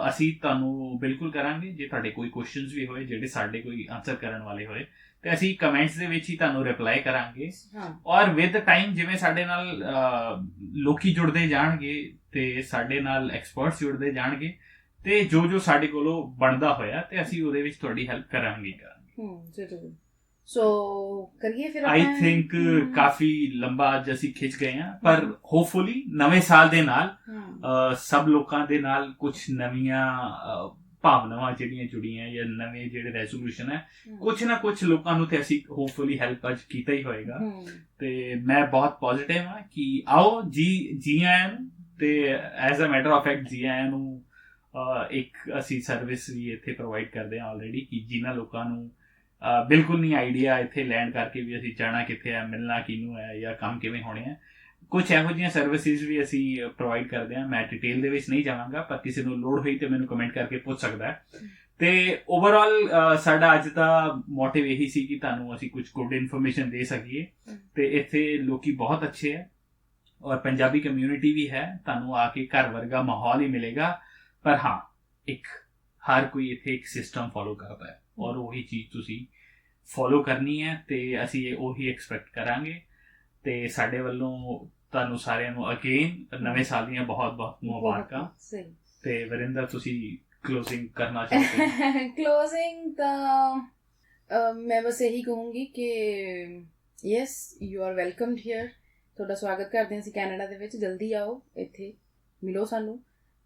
ਅਸੀਂ ਤੁਹਾਨੂੰ ਬਿਲਕੁਲ ਕਰਾਂਗੇ। ਜੇ ਤੁਹਾਡੇ ਕੋਈ ਕੁਐਸਚਨਸ ਵੀ ਹੋਏ ਜਿਹੜੇ ਸਾਡੇ ਕੋਈ ਆਨਸਰ ਕਰਨ ਵਾਲੇ ਹੋਏ ਤੇ ਅਸੀਂ ਕਮੈਂਟਸ ਦੇ ਵਿੱਚ ਹੀ ਤੁਹਾਨੂੰ ਰਿਪਲਾਈ ਕਰਾਂਗੇ। ਔਰ ਵਿਦ ਟਾਈਮ ਜਿਵੇਂ ਸਾਡੇ ਨਾਲ ਲੋਕੀ ਜੁੜਦੇ ਜਾਣਗੇ ਤੇ ਸਾਡੇ ਨਾਲ ਐਕਸਪਰਟਸ ਜੁੜਦੇ ਜਾਣਗੇ, ਤੇ ਜੋ ਸਾਡੇ ਕੋਲੋਂ ਬਣਦਾ ਹੋਇਆ ਤੇ ਅਸੀਂ ਉਹਦੇ ਵਿੱਚ ਤੁਹਾਡੀ ਹੈਲਪ ਕਰਾਂਗੇ। ਸੋ ਕਰੀਏ ਫਿਰ। ਆਈ ਥਿੰਕ ਕਾਫੀ ਲੰਬਾ ਅੱਜ ਅਸੀਂ ਖਿੱਚ ਗਏ ਹਾਂ, ਪਰ ਹੋਪਫੁਲੀ ਨਵੇਂ ਸਾਲ ਦੇ ਨਾਲ ਸਭ ਲੋਕਾਂ ਦੇ ਨਾਲ ਕੁਝ ਨਵੀਆਂ ਭਾਵਨਾਵਾਂ ਜਿਹੜੀਆਂ ਜੁੜੀਆਂ ਜਾਂ ਨਵੇਂ ਜਿਹੜੇ ਰੈਜ਼ੋਲੂਸ਼ਨ ਹੈ, ਕੁਝ ਨਾ ਕੁਝ ਲੋਕਾਂ ਨੂੰ ਤੇ ਅਸੀਂ ਹੋਪਫੁਲੀ ਹੈਲਪ ਅੱਜ ਕੀਤਾ ਹੀ ਹੋਏਗਾ। ਤੇ ਮੈਂ ਬਹੁਤ ਪੋਜ਼ਿਟਿਵ ਹਾਂ ਕਿ ਆਓ ਜੀ ਆਇਆਂ ਨੂੰ, ਤੇ as a matter of fact ਜੀ ਆਇਆਂ ਨੂੰ ਇੱਕ ਅਸੀਂ ਸਰਵਿਸ ਵੀ ਇੱਥੇ ਪ੍ਰੋਵਾਈਡ ਕਰਦੇ ਹਾਂ ਆਲਰੇਡੀ, ਕਿ ਜਿਨ੍ਹਾਂ ਲੋਕਾਂ ਨੂੰ ਬਿਲਕੁਲ ਨਹੀਂ ਆਈਡੀਆ ਇੱਥੇ ਲੈਂਡ ਕਰਕੇ ਵੀ ਅਸੀਂ ਜਾਣਾ ਕਿੱਥੇ ਹੈ, ਮਿਲਣਾ ਕਿਹਨੂੰ ਹੈ ਜਾਂ ਕੰਮ ਕਿਵੇਂ ਹੋਣੇ ਹੈ, ਕੁਝ ਇਹੋ ਜਿਹੀਆਂ ਸਰਵਿਸਿਜ਼ ਵੀ ਅਸੀਂ ਪ੍ਰੋਵਾਈਡ ਕਰਦੇ ਹਾਂ। ਮੈਂ ਡਿਟੇਲ ਦੇ ਵਿੱਚ ਨਹੀਂ ਜਾਵਾਂਗਾ, ਪਰ ਕਿਸੇ ਨੂੰ ਲੋੜ ਹੋਈ ਤੇ ਮੈਨੂੰ ਕਮੈਂਟ ਕਰਕੇ ਪੁੱਛ ਸਕਦਾ ਹੈ। ਤੇ ਓਵਰਆਲ ਸਾਡਾ ਅੱਜ ਦਾ ਮੋਟਿਵ ਇਹੀ ਸੀ ਕਿ ਤੁਹਾਨੂੰ ਅਸੀਂ ਕੁਝ ਗੁੱਡ ਇਨਫੋਰਮੇਸ਼ਨ ਦੇ ਸਕੀਏ। ਤੇ ਇੱਥੇ ਲੋਕੀ ਬਹੁਤ ਅੱਛੇ ਹੈ ਔਰ ਪੰਜਾਬੀ ਕਮਿਊਨਿਟੀ ਵੀ ਹੈ, ਤੁਹਾਨੂੰ ਆ ਕੇ ਘਰ ਵਰਗਾ ਮਾਹੌਲ ਹੀ ਮਿਲੇਗਾ। ਪਰ ਹਾਂ, ਇੱਕ ਹਰ ਕੋਈ ਇੱਥੇ ਇੱਕ ਸਿਸਟਮ ਫੋਲੋ ਕਰਦਾ ਹੈ ਔਰ ਉਹੀ ਚੀਜ਼ ਤੁਸੀਂ ਫੋਲੋ ਕਰਨੀ ਹੈ, ਤੇ ਅਸੀਂ ਉਹੀ ਐਕਸਪੈਕਟ ਕਰਾਂਗੇ। ਤੇ ਸਾਡੇ ਵੱਲੋਂ ਤੁਹਾਨੂੰ ਸਾਰਿਆਂ ਨੂੰ ਅਗੇਨ ਨਵੇਂ ਸਾਲ ਦੀਆਂ ਬਹੁਤ ਬਹੁਤ ਮੁਬਾਰਕਾਂ। ਤੇ ਵਰਿੰਦਰ ਤੁਸੀਂ ਕਲੋਜ਼ਿੰਗ ਕਰਨਾ ਚਾਹੋਗੇ? ਕਲੋਜ਼ਿੰਗ ਤਾਂ ਮੈਂ ਬਸ ਇਹੀ ਕਹੂੰਗੀ ਕਿ yes, you are welcomed here. ਤੁਹਾਡਾ ਸਵਾਗਤ ਕਰਦੇ ਹਾਂ ਅਸੀਂ ਕੈਨੇਡਾ ਦੇ ਵਿੱਚ। ਜਲਦੀ ਆਓ, ਇੱਥੇ ਮਿਲੋ ਸਾਨੂੰ।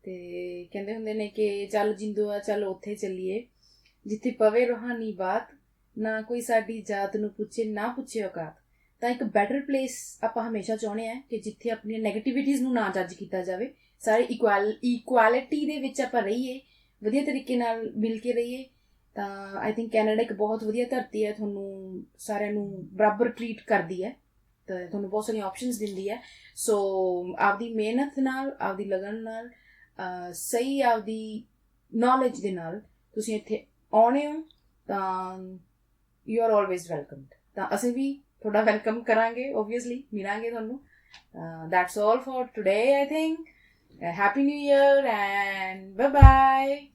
ਤੇ ਕਹਿੰਦੇ ਹੁੰਦੇ ਨੇ ਕਿ ਚੱਲ ਜਿੰਦੋ ਆ ਚੱਲ ਉੱਥੇ ਚੱਲੀਏ ਜਿੱਥੇ ਪਵੇ ਰੂਹਾਨੀ ਬਾਤ, ਨਾ ਕੋਈ ਸਾਡੀ ਜਾਤ ਨੂੰ ਪੁੱਛੇ ਨਾ ਪੁੱਛੇ ਔਕਾਤ। ਤਾਂ ਇੱਕ ਬੈਟਰ ਪਲੇਸ ਆਪਾਂ ਹਮੇਸ਼ਾ ਚਾਹੁੰਦੇ ਹਾਂ ਕਿ ਜਿੱਥੇ ਆਪਣੀਆਂ ਨੈਗੇਟਿਵਿਟੀਜ਼ ਨੂੰ ਨਾ ਜੱਜ ਕੀਤਾ ਜਾਵੇ, ਸਾਰੇ ਇਕੁਐਲਿਟੀ ਦੇ ਵਿੱਚ ਆਪਾਂ ਰਹੀਏ, ਵਧੀਆ ਤਰੀਕੇ ਨਾਲ ਮਿਲ ਕੇ ਰਹੀਏ। ਤਾਂ ਆਈ ਥਿੰਕ ਕੈਨੇਡਾ ਇੱਕ ਬਹੁਤ ਵਧੀਆ ਧਰਤੀ ਹੈ, ਤੁਹਾਨੂੰ ਸਾਰਿਆਂ ਨੂੰ ਬਰਾਬਰ ਟਰੀਟ ਕਰਦੀ ਹੈ, ਤਾਂ ਤੁਹਾਨੂੰ ਬਹੁਤ ਸਾਰੀਆਂ ਆਪਸ਼ਨਸ ਦਿੰਦੀ ਹੈ। ਸੋ ਆਪਦੀ ਮਿਹਨਤ ਨਾਲ, ਆਪਦੀ ਲਗਨ ਨਾਲ, ਸਹੀ ਆਪਦੀ ਨੌਲੇਜ ਦੇ ਨਾਲ ਤੁਸੀਂ ਇੱਥੇ ਆਉਣੇ ਹੋ ਤਾਂ ਯੂ ਆਰ ਆਲਵੇਜ਼ ਵੈਲਕਮਡ। ਤਾਂ ਅਸੀਂ ਵੀ ਤੁਹਾਡਾ ਵੈਲਕਮ ਕਰਾਂਗੇ, ਓਬਵੀਅਸਲੀ ਮਿਲਾਂਗੇ ਤੁਹਾਨੂੰ। That's all for today I think. Happy New Year and bye bye.